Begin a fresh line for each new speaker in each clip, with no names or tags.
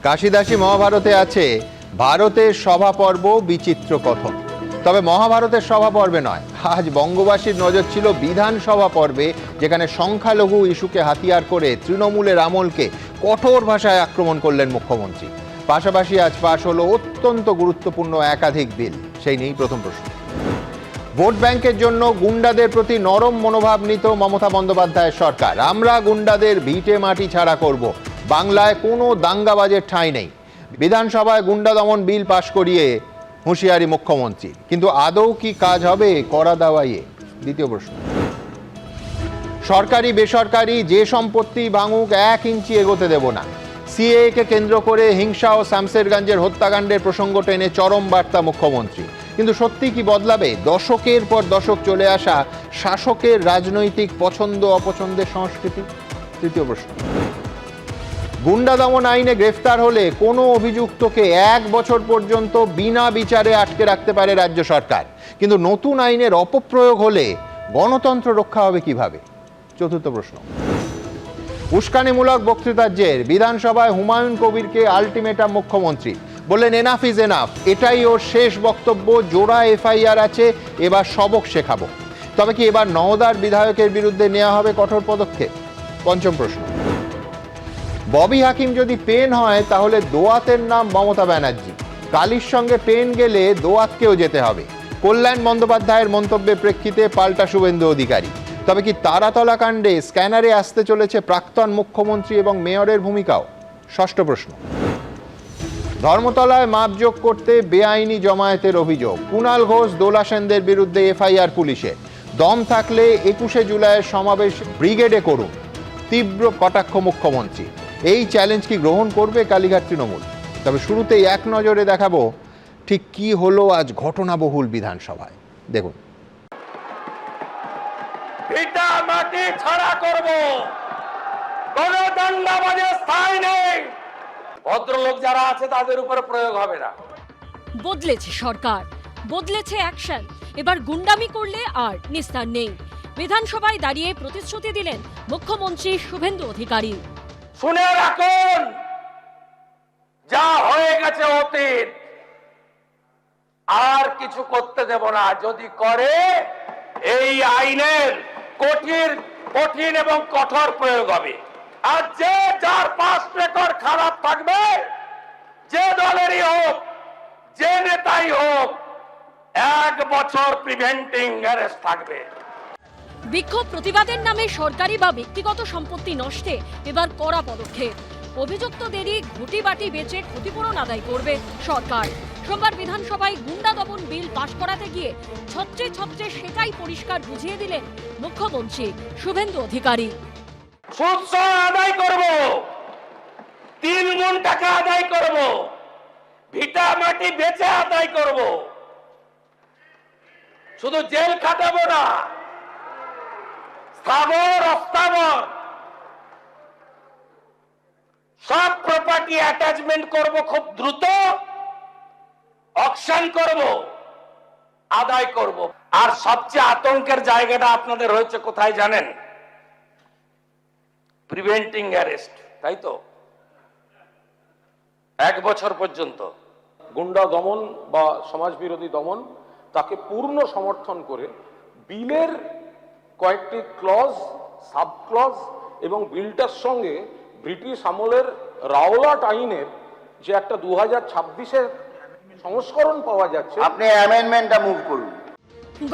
কাশিদাসী মহাভারতে আছে ভারতের সভাপর্ব বিচিত্র কথন, তবে মহাভারতের সভাপর্বে নয়। আজ বঙ্গবাসীর নজর ছিল বিধানসভা পর্বে, যেখানে সংখ্যালঘু ইস্যুকে হাতিয়ার করে তৃণমূলের আমলকে কঠোর ভাষায় আক্রমণ করলেন মুখ্যমন্ত্রী। পাশাপাশি আজ পাশ হলো অত্যন্ত গুরুত্বপূর্ণ একাধিক বিল। সেই নিয়েই প্রথম প্রশ্ন। ভোট ব্যাংকের জন্য গুন্ডাদের প্রতি নরম মনোভাব নিত মমতা বন্দ্যোপাধ্যায়ের সরকার। আমরা গুন্ডাদের ভিটে মাটি ছাড়া করব, বাংলায় কোনো দাঙ্গাবাজের ঠাঁই নেই। বিধানসভায় গুন্ডা দমন বিল পাশ করিয়ে হুঁশিয়ারি মুখ্যমন্ত্রী, কিন্তু আদৌ কি কাজ হবে করা দাওয়াইয়ে? দ্বিতীয় প্রশ্ন। সরকারি বেসরকারি যে সম্পত্তি ভাঙুক 1 ইঞ্চি এগোতে দেব না। সিএএ কে কেন্দ্র করে হিংসা ও শামসেরগঞ্জের হত্যাকাণ্ডের প্রসঙ্গ টেনে চরম বার্তা মুখ্যমন্ত্রী। কিন্তু সত্যি কি বদলাবে দশকের পর দশক চলে আসা শাসকের রাজনৈতিক পছন্দ অপছন্দের সংস্কৃতি? তৃতীয় প্রশ্ন। গুন্ডা দমন আইনে গ্রেফতার হলে কোনো অভিযুক্তকে 1 বছর পর্যন্ত বিনা বিচারে আটকে রাখতে পারে রাজ্য সরকার, কিন্তু নতুন আইনের অপপ্রয়োগ হলে গণতন্ত্র রক্ষা হবে কিভাবে? চতুর্থ প্রশ্ন। উস্কানিমূলক বক্তৃতার জের, বিধানসভায় হুমায়ুন কবিরকে আলটিমেটাম মুখ্যমন্ত্রী। বললেন এনাফ ইজ এনাফ, এটাই ওর শেষ বক্তব্য, জোড়া এফআইআর আছে, এবার সবক শেখাবো। তবে কি এবার নওদার বিধায়কের বিরুদ্ধে নেওয়া হবে কঠোর পদক্ষেপ? পঞ্চম প্রশ্ন। ববি হাকিম যদি পেন হয় তাহলে দোয়াতের নাম মমতা ব্যানার্জি। কালির সঙ্গে পেন গেলে দোয়াতকেও যেতে হবে। কল্যাণ বন্দ্যোপাধ্যায়ের মন্তব্যের প্রেক্ষিতে পাল্টা শুভেন্দু অধিকারী। তবে কি তারাতলা কাণ্ডে স্ক্যানারে আসতে চলেছে প্রাক্তন মুখ্যমন্ত্রী এবং মেয়রের ভূমিকাও? ষষ্ঠ প্রশ্ন। ধর্মতলায় মাপজোক করতে বেআইনি জমায়েতের অভিযোগ। কুণাল ঘোষ, দোলা সেনদের বিরুদ্ধে এফআইআর পুলিশের। দম থাকলে 21শে জুলাইয়ের সমাবেশ ব্রিগেডে করুন, তীব্র কটাক্ষ মুখ্যমন্ত্রী। এই চ্যালেঞ্জ কি গ্রহণ করবে কালীঘাট তৃণমূল? তবে শুরুতেই এক নজরে দেখাবো ঠিক কি হলো আজ ঘটনাবহুল বিধানসভায়। দেখুন।
ভিটা মাটি ছাড়া করব, কোন দাঙ্গাবাজের স্থান নেই। ভদ্রলোক যারা আছে তাদের উপরে প্রয়োগ হবে না।
বদলেছে সরকার, বদলেছে অ্যাকশন। এবার গুন্ডামি করলে আর নিস্তার নেই। বিধানসভায় দাঁড়িয়ে প্রতিশ্রুতি দিলেন মুখ্যমন্ত্রী শুভেন্দু অধিকারী।
শুনে রাখুন, যা হয়ে গেছে অতীত, আর কিছু করতে দেব না। যদি করে এই আইনের কঠিন এবং কঠোর প্রয়োগ হবে। আর যে যার পাস রেকর্ড খারাপ থাকবে, যে দলেরই হোক, যে নেতাই হোক, 1 বছর প্রিভেন্টিং অ্যারেস্ট থাকবে।
বিক্ষোভ প্রতিবাদের নামে সরকারি বা ব্যক্তিগত সম্পত্তি নষ্টে এবার কড়া পদক্ষেপ। অভিযুক্তদেরই ঘুটি বাটি বেচে ক্ষতিপূরণ আদায় করবে সরকার। সোমবার বিধানসভায় গুন্ডা দমন বিল পাশ করাতে গিয়ে ছত্রে ছত্রে সেটাই পরিষ্কার বুঝিয়ে দিলেন মুখ্যমন্ত্রী শুভেন্দু অধিকারী।
সুদ আদায় করব, 3 গুণ টাকা আদায় করব, ভিটা মাটি বেচে আদায় করব। শুধু জেল খাটাবো না, স্থাবর অস্থাবর সব প্রপার্টি অ্যাটাচমেন্ট করব, খুব দ্রুত অকশন করব, আদায় করব। আর সবচেয়ে আতঙ্কের জায়গাটা আপনাদের হয়েছে কোথায় জানেন? প্রিভেন্টিং অ্যারেস্ট, তাই তো? 1 বছর পর্যন্ত
গুন্ডা দমন বা সমাজবিরোধী দমন তাকে পূর্ণ সমর্থন করে বিলের কয়েকটি ক্লজ, সাব ক্লজ এবং বিলটার সঙ্গে ব্রিটিশ আমলের রাওলাট আইনের যে একটা 2026-এর সংস্করণ পাওয়া যাচ্ছে,
আপনি অ্যামেন্ডমেন্টটা মুভ করুন।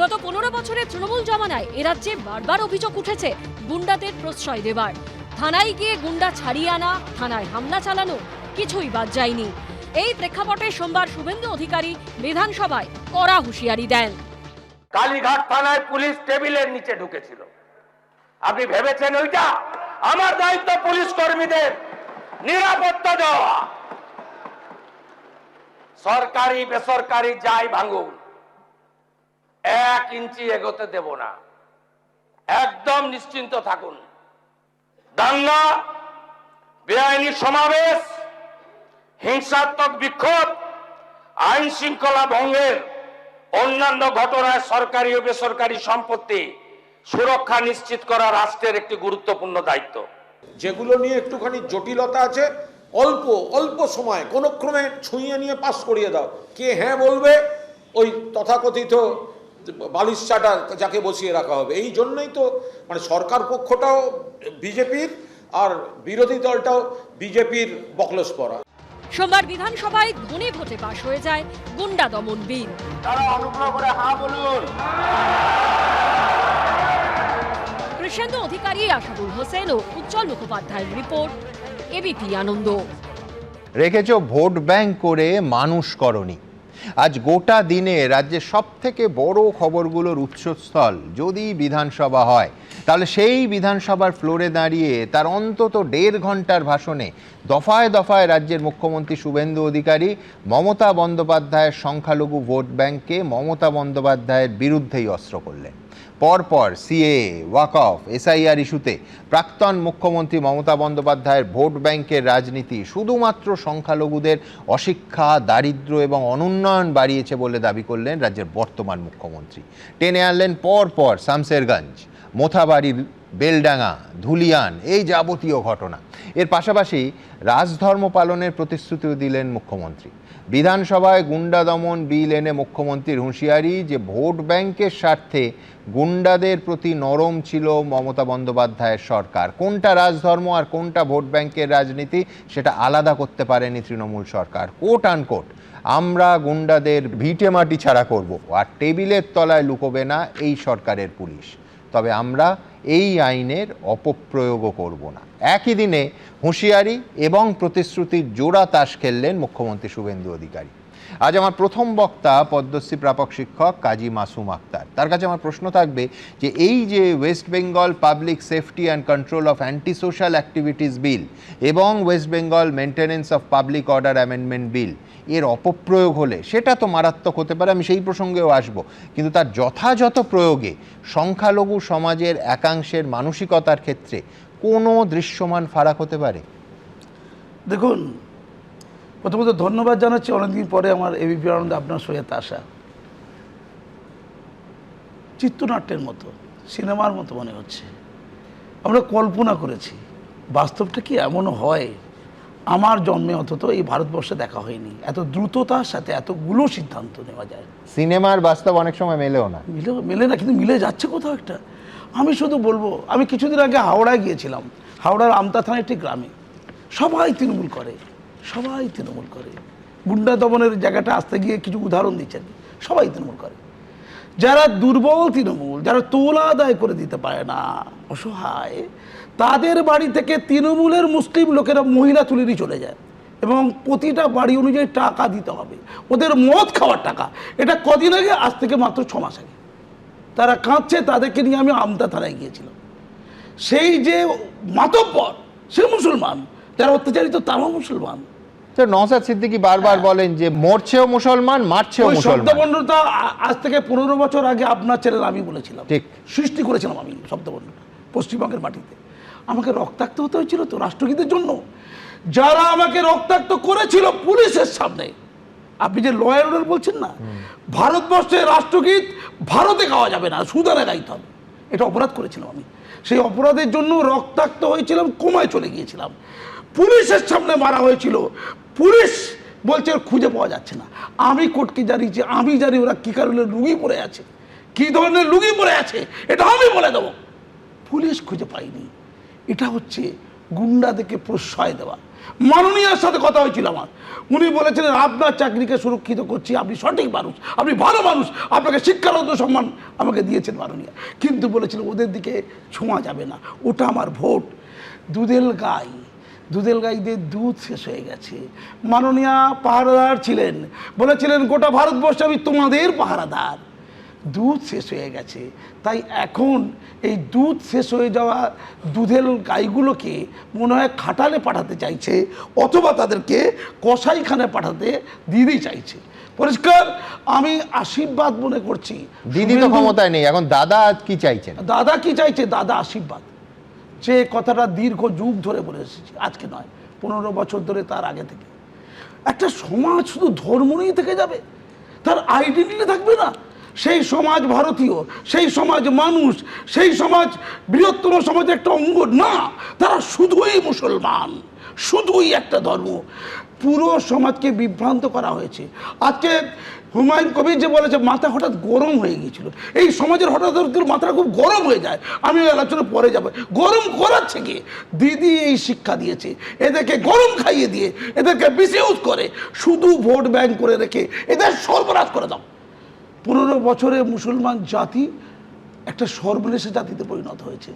গত 15 বছরের তৃণমূল জমানায় এ রাজ্যে বারবার অভিযোগ উঠেছে গুন্ডাদের প্রশ্রয় দেবার। থানায় গিয়ে গুন্ডা ছাড়িয়ে আনা, থানায় হামলা চালানো, কিছুই বাদ যায়নি। এই প্রেক্ষাপটে সোমবার শুভেন্দু অধিকারী বিধানসভায় কড়া হুঁশিয়ারি দেন।
কালীঘাট থানায় পুলিশ টেবিলের নিচে ঢুকেছিল। আপনি ভেবেছেন ওইটা আমার দায়িত্ব? পুলিশ কর্মীদের নিরাপত্তা দেওয়া। সরকারি বেসরকারি যাই ভাঙুন, 1 ইঞ্চি এগোতে দেব না। একদম নিশ্চিন্ত থাকুন। দাঙ্গা, বেআইনি সমাবেশ, হিংসাত্মক বিক্ষোভ, আইন শৃঙ্খলা ভঙ্গের অন্যান্য ঘটনায় সরকারি ও বেসরকারি সম্পত্তি সুরক্ষা নিশ্চিত করা রাষ্ট্রের একটি গুরুত্বপূর্ণ দায়িত্ব।
যেগুলো নিয়ে একটুখানি জটিলতা আছে অল্প অল্প সময় কোনো ক্রমে ছুঁয়ে নিয়ে পাস করিয়ে দাও। কে হ্যাঁ বলবে? ওই তথাকথিত বালিশ চাটা যাকে বসিয়ে রাখা হবে। এই জন্যই তো মানে সরকার পক্ষটাও বিজেপির আর বিরোধী দলটাও বিজেপির বকলস পড়া।
সোমবার বিধানসভায় ধ্বনি ভোটে পাশ হয়ে যায় গুন্ডা দমন বিল।
তারা অনুগ্রহ করে হ্যাঁ বলুন।
কৃষ্ণেন্দু অধিকারী, আশাবুল হোসেন ও উজ্জ্বল মুখোপাধ্যায়ের রিপোর্ট, এবিপি আনন্দ।
রেখেছ ভোট ব্যাংক করে মানুষ করনি। আজ গোটা দিনে রাজ্যের সব থেকে বড় খবরগুলোর উৎসস্থল যদি বিধানসভা হয়, তাহলে সেই বিধানসভার ফ্লোরে দাঁড়িয়ে তার অন্তত 1.5 ঘন্টার ভাষণে দফায় দফায় রাজ্যের মুখ্যমন্ত্রী শুভেন্দু অধিকারী মমতা বন্দ্যোপাধ্যায়ের সংখ্যালঘু ভোট ব্যাংককে মমতা বন্দ্যোপাধ্যায়ের বিরুদ্ধেই অস্ত্র করলেন। পরপর সিএ, ওয়াকফ, এসআইআর ইস্যুতে প্রাক্তন মুখ্যমন্ত্রী মমতা বন্দ্যোপাধ্যায়ের ভোট ব্যাংকের রাজনীতি শুধুমাত্র সংখ্যালঘুদের অশিক্ষা, দারিদ্র্য এবং অনুন্নয়ন বাড়িয়েছে বলে দাবি করলেন রাজ্যের বর্তমান মুখ্যমন্ত্রী। টেনে আনলেন পরপর শামসেরগঞ্জ, মোথাবাড়ির বেলডাঙ্গা, ধুলিয়ান, এই যাবতীয় ঘটনা। এর পাশাপাশি রাজধর্ম পালনের প্রতিশ্রুতিও দিলেন মুখ্যমন্ত্রী। বিধানসভায় গুন্ডা দমন বিল এনে মুখ্যমন্ত্রীর হুঁশিয়ারি যে ভোট ব্যাংকের স্বার্থে গুন্ডাদের প্রতি নরম ছিল মমতা বন্দ্যোপাধ্যায়ের সরকার। কোনটা রাজধর্ম আর কোনটা ভোট ব্যাংকের রাজনীতি সেটা আলাদা করতে পারেনি তৃণমূল সরকার। কোট আনকোট, আমরা গুন্ডাদের ভিটে মাটি ছাড়া করব, আর টেবিলের তলায় লুকোবে না এই সরকারের পুলিশ। তবে আমরা এই আইনের অপপ্রয়োগও করব না। একই দিনে হুঁশিয়ারি এবং প্রতিশ্রুতির জোড়া তাস খেললেন মুখ্যমন্ত্রী শুভেন্দু অধিকারী। আজ আমার প্রথম বক্তা পদ্মশ্রী প্রাপক শিক্ষক কাজী মাসুম আক্তার। তার কাছে আমার প্রশ্ন থাকবে যে এই যে West Bengal public safety and control of anti social activities bill এবং West Bengal maintenance of public order amendment bill, এর অপপ্রয়োগ হলে সেটা তো মারাত্মক হতে পারে, আমি সেই প্রসঙ্গেও আসব, কিন্তু তার যথাযথ প্রয়োগে সংখ্যালঘু সমাজের একাংশের মানসিকতার ক্ষেত্রে কোনো দৃশ্যমান ফারাক হতে পারে?
দেখুন, প্রথমত ধন্যবাদ জানাচ্ছি অনেকদিন পরে আমার এবিপি আনন্দে আপনার সহিত আসা। চিত্রনাট্যের মতো, সিনেমার মতো মনে হচ্ছে। আমরা কল্পনা করেছি, বাস্তবটা কি এমনও হয়? আমার জন্মে অন্তত এই ভারতবর্ষে দেখা হয়নি এত দ্রুততার সাথে এতগুলো সিদ্ধান্ত নেওয়া যায়।
সিনেমার বাস্তব অনেক সময় মেলেও না,
মেলে না, কিন্তু মিলে যাচ্ছে কোথাও একটা। আমি শুধু বলবো, আমি কিছুদিন আগে হাওড়ায় গিয়েছিলাম। হাওড়ার আমতা থানার একটি গ্রামে সবাই তৃণমূল করে, সবাই তৃণমূল করে। গুন্ডা দমনের জায়গাটা আসতে গিয়ে কিছু উদাহরণ দিচ্ছেন, সবাই তৃণমূল করে। যারা দুর্বল তৃণমূল, যারা তোলা আদায় করে দিতে পারে না, অসহায়, তাদের বাড়ি থেকে তৃণমূলের মুসলিম লোকেরা মহিলা তুলে নিয়ে চলে যায় এবং প্রতিটা বাড়ি অনুযায়ী টাকা দিতে হবে, ওদের মদ খাওয়ার টাকা। এটা কদিন আগে, আজ থেকে মাত্র 6 মাস আগে। তারা কাঁদছে, তাদেরকে নিয়ে আমি আমতা থানায় গিয়েছিলাম। সেই যে মাতব্বর, সে মুসলমান, যারা অত্যাচারিত তারাও মুসলমান।
নওশাদ সিদ্দিকী বারবার বলেন যে মরছেও মুসলমান, মারছেও মুসলমান।
শব্দবন্ধটা আজ থেকে 15 বছর আগে আপনার চ্যানেল আমি বলেছিলাম,
ঠিক
সৃষ্টি করেছিলাম আমি শব্দবন্ধটা পশ্চিমবঙ্গের মাটিতে। আমাকে রক্তাক্ত হতে হয়েছিল তো রাষ্ট্রগীতের জন্য। যারা আমাকে রক্তাক্ত করেছিল পুলিশের সামনে, আপনি যে ল অ্যান্ড অর্ডার বলছেন না, ভারতবর্ষে রাষ্ট্রগীত ভারতে গাওয়া যাবে না, সুদানে গাইতে হবে, এটা অপরাধ করেছিলাম আমি। সেই অপরাধের জন্য রক্তাক্ত হয়েছিলাম, কোমায় চলে গিয়েছিলাম, পুলিশের সামনে মারা হয়েছিল। পুলিশ বলছে খুঁজে পাওয়া যাচ্ছে না। আমি কোর্টকে জানিয়েছি, আমি জানি ওরা কী কারণে লুঙ্গি পরে আছে, কী ধরনের লুঙ্গি পরে আছে, এটা আমি বলে দেবো। পুলিশ খুঁজে পাইনি। এটা হচ্ছে গুন্ডাদেরকে প্রশ্রয় দেওয়া। মাননীয়ার সাথে কথা হয়েছিল আমার, উনি বলেছিলেন আপনার চাকরিকে সুরক্ষিত করছি, আপনি সঠিক মানুষ, আপনি ভালো মানুষ, আপনাকে শিক্ষারত সম্মান আমাকে দিয়েছেন মাননীয়া, কিন্তু বলেছিলেন ওদের দিকে ছোঁয়া যাবে না, ওটা আমার ভোট। দুধেল গাইদের দুধ শেষ হয়ে গেছে। মাননীয়া পাহারাদার ছিলেন, বলেছিলেন গোটা ভারতবর্ষে আমি তোমাদের পাহারাদার। দুধ শেষ হয়ে গেছে, তাই এখন এই দুধ শেষ হয়ে যাওয়া দুধের গাইগুলোকে মনে হয় খাটালে পাঠাতে চাইছে, অথবা তাদেরকে কসাইখানে পাঠাতে দিদি চাইছে। পরিষ্কার আমি আশীর্বাদ মনে করছি।
দিদি তো ক্ষমতায় নেই এখন, দাদা কি চাইছেন?
দাদা কি চাইছে? দাদা আশীর্বাদ, যে কথাটা দীর্ঘ যুগ ধরে বলে এসেছি, আজকে নয়, 15 বছর ধরে, তার আগে থেকে। একটা সমাজ শুধু ধর্ম নিয়ে থেকে যাবে, তার আইডেন্টিটি থাকবে না, সেই সমাজ ভারতীয়, সেই সমাজ মানুষ, সেই সমাজ বৃহত্তম সমাজের একটা অঙ্গ না, তারা শুধুই মুসলমান, শুধুই একটা ধর্ম। পুরো সমাজকে বিভ্রান্ত করা হয়েছে। আজকে হুমায়ুন কবির যে বলেছে মাথা হঠাৎ গরম হয়ে গিয়েছিল, এই সমাজের হঠাৎ মাথাটা খুব গরম হয়ে যায়। আমি ওই আলোচনা পরে যাবো। গরম করাচ্ছে কি? দিদি এই শিক্ষা দিয়েছে, এদেরকে গরম খাইয়ে দিয়ে এদেরকে মিসইউজ করে শুধু ভোট ব্যাংক করে রেখে এদের সর্বনাশ করে দাও। 15 বছরে মুসলমান জাতি একটা সর্বনেশে জাতিতে পরিণত হয়েছে।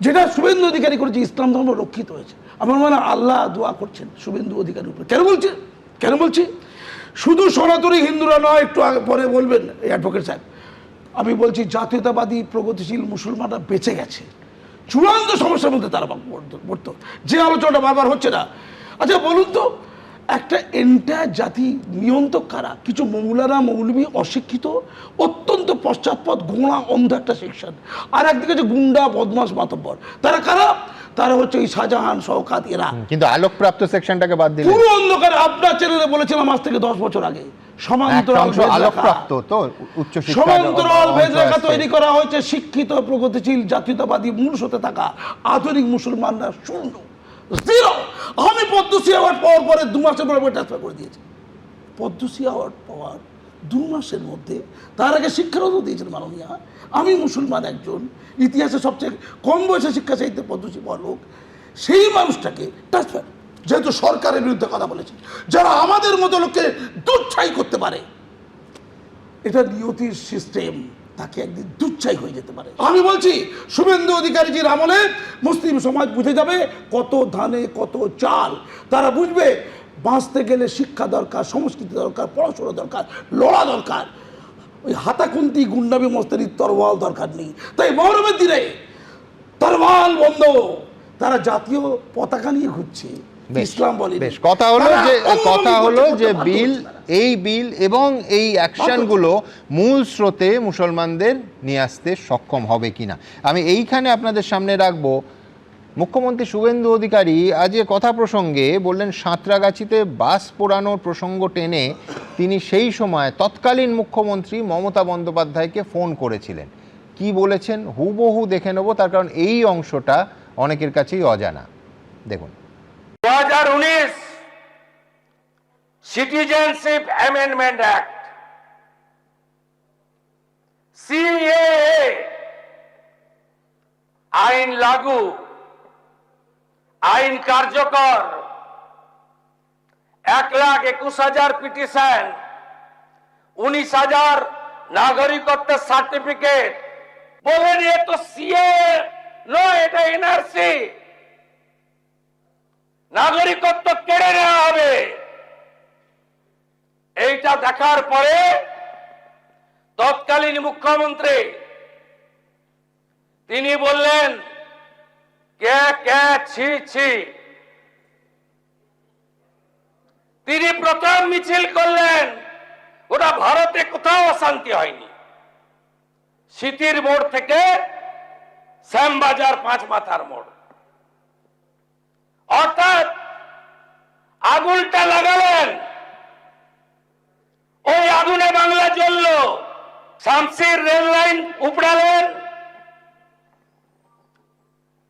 যেটা শুভেন্দু অধিকারী করেছে, ইসলাম ধর্ম রক্ষিত হয়েছে। আমার মনে হয় আল্লাহ দোয়া করছেন শুভেন্দু অধিকারীর উপরে। কেন বলছি? শুধু সনাতনী হিন্দুরা নয়, একটু আগে পরে বলবেন এই অ্যাডভোকেট সাহেব। আমি বলছি জাতীয়তাবাদী প্রগতিশীল মুসলমানরা বেঁচে গেছে, চূড়ান্ত সমস্যার মধ্যে তারা পড়তো, যে আলোচনাটা বারবার হচ্ছে না। আচ্ছা বলুন তো, একটা এন্টায়ার জাতি নিয়ন্ত্রক কারা? কিছু মৌলানা মৌলবী, অশিক্ষিত, অত্যন্ত পশ্চাৎপদ, গোঁড়া, অন্ধ একটা সেকশন। আর একদিকে যে গুন্ডা, বদমাস, মাতব্বর, তারা কারা? তারা হচ্ছে ওই শাহজাহান, শওকাত, এরা।
কিন্তু আলোকপ্রাপ্ত সেকশনটাকে বাদ দিলে
পুরো অন্ধকারে। আপনার চ্যানেলে বলেছিলাম আজ থেকে 10 বছর আগে, সমান্তরাল
আলোকপ্রাপ্ত তো উচ্চ শিক্ষা,
সমান্তরাল ভেদরেখা তৈরি করা হয়েছে। শিক্ষিত, প্রগতিশীল, জাতীয়তাবাদী মূল হতে থাকা আধুনিক মুসলমানরা শূন্য, জিরো। আমি পদ্মশ্রী অ্যাওয়ার্ড পাওয়ার পরে 2 মাসের পরে ট্রান্সফার করে দিয়েছি। পদ্মশ্রী অ্যাওয়ার্ড পাওয়ার 2 মাসের মধ্যে, তার আগে শিক্ষারত্ন দিয়েছেন মাননীয়া। আমি মুসলমান একজন, ইতিহাসে সবচেয়ে কম বয়সে শিক্ষা সাহিত্যে পদ্মশ্রী পাওয়া লোক, সেই মানুষটাকে ট্রান্সফার, যেহেতু সরকারের বিরুদ্ধে কথা বলেছে, যারা আমাদের মতো লোককে দুচ্ছাই করতে পারে, এটা নিয়তির সিস্টেম, তাকে একদিন দুচ্ছাই হয়ে যেতে পারে। আমি বলছি শুভেন্দু অধিকারীজির আমলে মুসলিম সমাজ বুঝে যাবে কত ধানে কত চাল। তারা বুঝবে বাঁচতে গেলে শিক্ষা দরকার, সংস্কৃতি দরকার, পড়াশোনা দরকার, লড়া দরকার। ওই হাতাকুন্তি, গুন্ডামি, মস্তানির তরোয়াল দরকার নেই। তাই মহরমের দিনে তরোয়াল বন্ধ, তারা জাতীয় পতাকা নিয়ে ঘুরছে, ইসলাম বলে।
বেশ, কথা হলো যে এই বিল এবং এই অ্যাকশনগুলো মূল স্রোতে মুসলমানদের নিয়ে আসতে সক্ষম হবে কিনা। আমি এইখানে আপনাদের সামনে রাখবো, মুখ্যমন্ত্রী শুভেন্দু অধিকারী আজ কথা প্রসঙ্গে বললেন সাঁতরাগাছিতে বাস পোড়ানোর প্রসঙ্গ টেনে তিনি সেই সময় তৎকালীন মুখ্যমন্ত্রী মমতা বন্দ্যোপাধ্যায়কে ফোন করেছিলেন। কি বলেছেন হুবহু দেখে নেব, তার কারণ এই অংশটা অনেকের কাছেই অজানা। দেখুন।
2019 সিটিজেনশিপ অ্যামেন্ডমেন্ট অ্যাক্ট, সিএএ আইন লাগু, আইন কার্যকর, 1,21,000 পিটিশন, 19,000 নাগরিকত্বের সার্টিফিকেট। বলেন এ তো সিএএ নয়, এটা এনআরসি। নাগরিকত্ব কেড়ে নেওয়া হবে। এইটা দেখার পরে তৎকালীন মুখ্যমন্ত্রী তিনি বললেন কে কে ছি ছি। তিনি প্রথম মিছিল করলেন, ওটা ভারতে কোথাও অশান্তি হয়নি, সিটির মোড় থেকে শ্যামবাজার 5 মাথার মোড়। অর্থাৎ আগুনটা লাগালেন, ওই আগুনে বাংলা জ্বলল। শামসির রেল লাইন উপড়ালেন,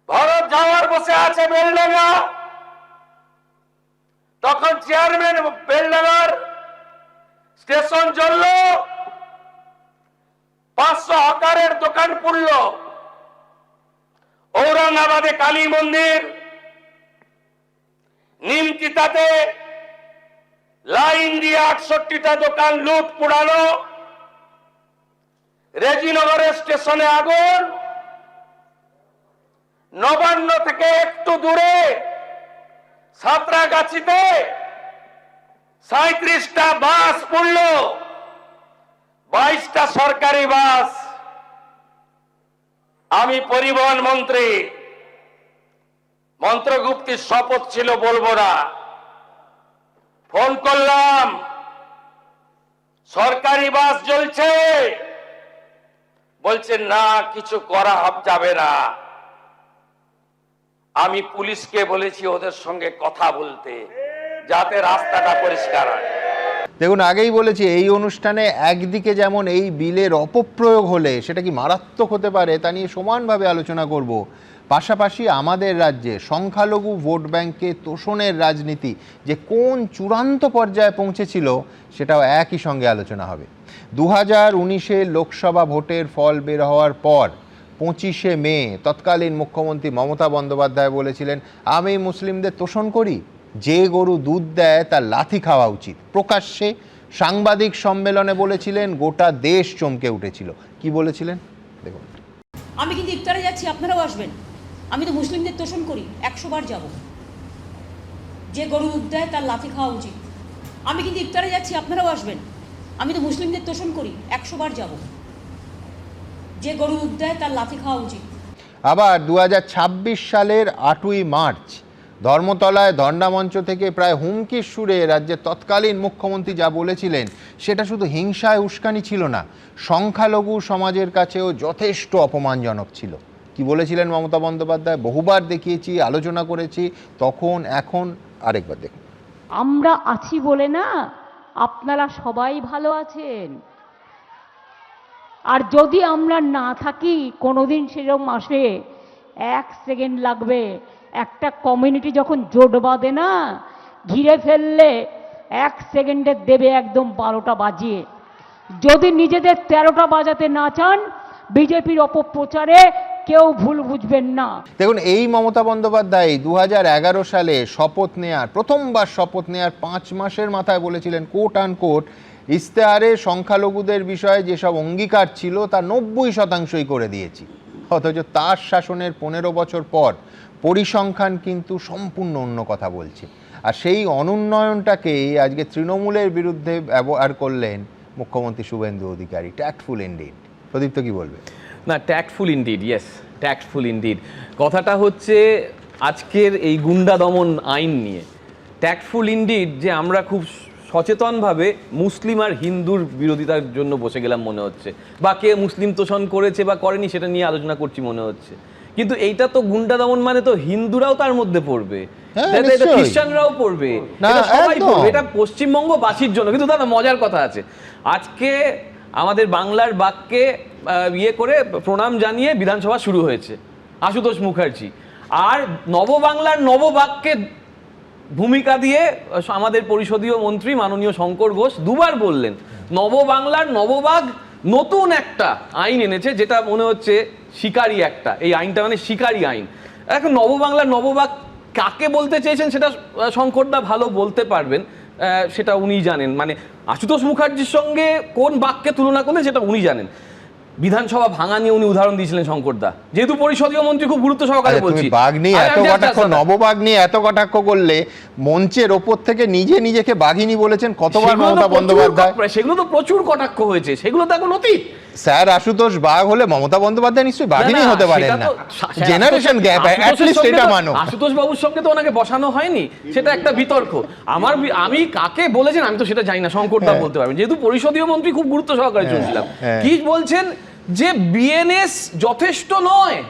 ভারত যাওয়ার বসে আছে বেলডাঙ্গা, তখন চেয়ারম্যান বেলডাঙ্গার স্টেশন জ্বলল, 500 হকারের দোকান পুড়ল। ঔরঙ্গাবাদে কালী মন্দির, নিমতিতাতে লাইন দিয়ে 68টা দোকান লুট পোড়ানো, রেজিনগরের স্টেশনে আগুন, নবান্ন থেকে একটু দূরে সাঁতরাগাছিতে 37টা বাস পুড়ল, 22টা সরকারি বাস। আমি পরিবহন মন্ত্রী, মন্ত্রগুপ্তির শপথ ছিল বলবো না, ফোন করলাম, সরকারি বাস জ্বলছে, বলছে না কিছু করা যাবে না। আমি পুলিশকে বলেছি ওদের সঙ্গে কথা বলতে, যাতে রাস্তাটা পরিষ্কার হয়।
দেখুন, আগেই বলেছি এই অনুষ্ঠানে একদিকে যেমন এই বিলের অপপ্রয়োগ হলে সেটা কি মারাত্মক হতে পারে তা নিয়ে সমানভাবে আলোচনা করব। পাশাপাশি আমাদের রাজ্যে সংখ্যালঘু ভোট ব্যাংকে তোষণের রাজনীতি যে কোন চূড়ান্ত পর্যায়ে পৌঁছেছিল সেটাও একই সঙ্গে আলোচনা হবে। 2019-এ লোকসভা ভোটের ফল বের হওয়ার পর 25শে মে তৎকালীন মুখ্যমন্ত্রী মমতা বন্দ্যোপাধ্যায় বলেছিলেন, আমি মুসলিমদের তোষণ করি, যে গরু দুধ দেয় তার লাথি খাওয়া উচিত। প্রকাশ্যে সাংবাদিক সম্মেলনে বলেছিলেন, গোটা দেশ চমকে উঠেছিল। কি বলেছিলেন দেখুন।
আমি কিন্তু ইফতারে যাচ্ছি, আপনারাও আসবেন। আমি তো মুসলিমদের তোষণ করি, 100 বার যাব। যে গরু দুধ দেয় তার লাথি খাওয়া উচিত। আমি কিন্তু ইফতারে যাচ্ছি, আপনারাও আসবেন। আমি তো মুসলিমদের তোষণ করি, 100 বার যাব। যে গরু দুধ দেয় তার লাথি খাওয়া উচিত।
আবার 2026 সালের 8ই মার্চ ধর্মতলায় ধর্ণামঞ্চ থেকে প্রায় হুমকির সুরে রাজ্যের তৎকালীন মুখ্যমন্ত্রী যা বলেছিলেন সেটা শুধু হিংসায় উস্কানি ছিল না, সংখ্যালঘু সমাজের কাছেও যথেষ্ট অপমানজনক ছিল। কি বলেছিলেন মমতা বন্দ্যোপাধ্যায়? বহুবার দেখিয়েছি, আলোচনা করেছি, তখন এখন আরেকবার দেখুন।
আমরা আছি বলে না আপনারা সবাই ভালো আছেন, আর যদি আমরা না থাকি কোনোদিন সেরকম আসে 1 সেকেন্ড লাগবে। একটা কমিউনিটি যখন জোট বাঁধে না, ঘিরে ফেললে 1 সেকেন্ডে দেবে একদম 12টা বাজিয়ে। যদি নিজেদের 13টা বাজাতে না চান, বিজেপির অপপ্রচারে কেউ ভুল বুঝবেন না।
দেখুন, এই মমতা বন্দ্যোপাধ্যায় 2011 সালে প্রথমবার শপথ নেয়ার 5 মাসের মাথায় বলেছিলেন, কোট আন কোট, ইশতেহারে সংখ্যালঘুদের বিষয়ে যেসব অঙ্গীকার ছিল তা 90% করে দিয়েছি। অথচ তার শাসনের 15 বছর পর পরিসংখ্যান কিন্তু সম্পূর্ণ অন্য কথা বলছে। আর সেই অনুন্নয়নটাকেই আজকে তৃণমূলের বিরুদ্ধে ব্যবহার করলেন মুখ্যমন্ত্রী শুভেন্দু অধিকারী। Tactful indeed. প্রদীপ্ত কি বলবে?
না, tactful indeed, yes, tactful indeed. কথাটা হচ্ছে আজকের এই গুন্ডা দমন আইন নিয়ে ট্যাক্টফুল ইনডিড যে আমরা খুব সচেতনভাবে মুসলিম আর হিন্দুর বিরোধিতার জন্য বসে গেলাম মনে হচ্ছে, বা কে মুসলিম তোষণ করেছে বা করেনি সেটা নিয়ে আলোচনা করছি মনে হচ্ছে। কিন্তু এইটা তো গুন্ডা দমন মানে তো হিন্দুরাও তার মধ্যে পড়বে, এটা খ্রিস্টানরাও পড়বে, এটা সবাই পড়বে, এটা পশ্চিমবঙ্গবাসীর জন্য। কিন্তু দাদা মজার কথা আছে, আজকে আমাদের বাংলার বাক্যে করে প্রণাম জানিয়ে বিধানসভা শুরু হয়েছে আশুতোষ মুখার্জি, আর নববাংলার নববাক্যে ভূমিকা দিয়ে আমাদের পরিষদীয় মন্ত্রী মাননীয় শঙ্কর ঘোষ দুবার বললেন নববাংলার নববাগ নতুন একটা আইন এনেছে, যেটা মনে হচ্ছে শিকারি একটা, এই আইনটা মানে শিকারি আইন। এখন নববাংলার নববাগ কাকে বলতে চেয়েছেন সেটা শঙ্করদা ভালো বলতে পারবেন, সেটা উনি জানেন। মানে আশুতোষ মুখার্জির সঙ্গে কোন বাক্যে তুলনা করলে সেটা উনি জানেন। বিধানসভা ভাঙা নিয়ে উনি উদাহরণ দিয়েছিলেন শঙ্করদা, যেহেতু পরিষদীয় মন্ত্রী খুব গুরুত্ব সহকারে বলছি।
বাঘ নিয়ে এত কটাক্ষ, নববাগ নিয়ে এত কটাক্ষ করলে মঞ্চের ওপর থেকে নিজেকে বাঘিনী বলেছেন কতবার মমতা বন্দ্যোপাধ্যায়?
সেগুলো তো প্রচুর কটাক্ষ হয়েছে, সেগুলো তো এখন অতীত।
স্যার, আশুতোষ বাঘ হলে মমতা বন্দ্যোপাধ্যায় নিশ্চয়ই বাঘিনী হতে পারেন না। জেনারেশন গ্যাপ, অ্যাট লিস্ট এটা মানো।
আশুতোষ বাবুর সঙ্গে তো ওনাকে বসানো হয়নি, সেটা একটা বিতর্ক। আমি কাকে বলেছেন আমি তো সেটা জানি না, শঙ্করদা বলতে পারবেন, যেহেতু পরিষদীয় মন্ত্রী খুব গুরুত্ব সহকারে চলছিলাম। কি বলছেন যে বিএনএস যথেষ্ট নয়।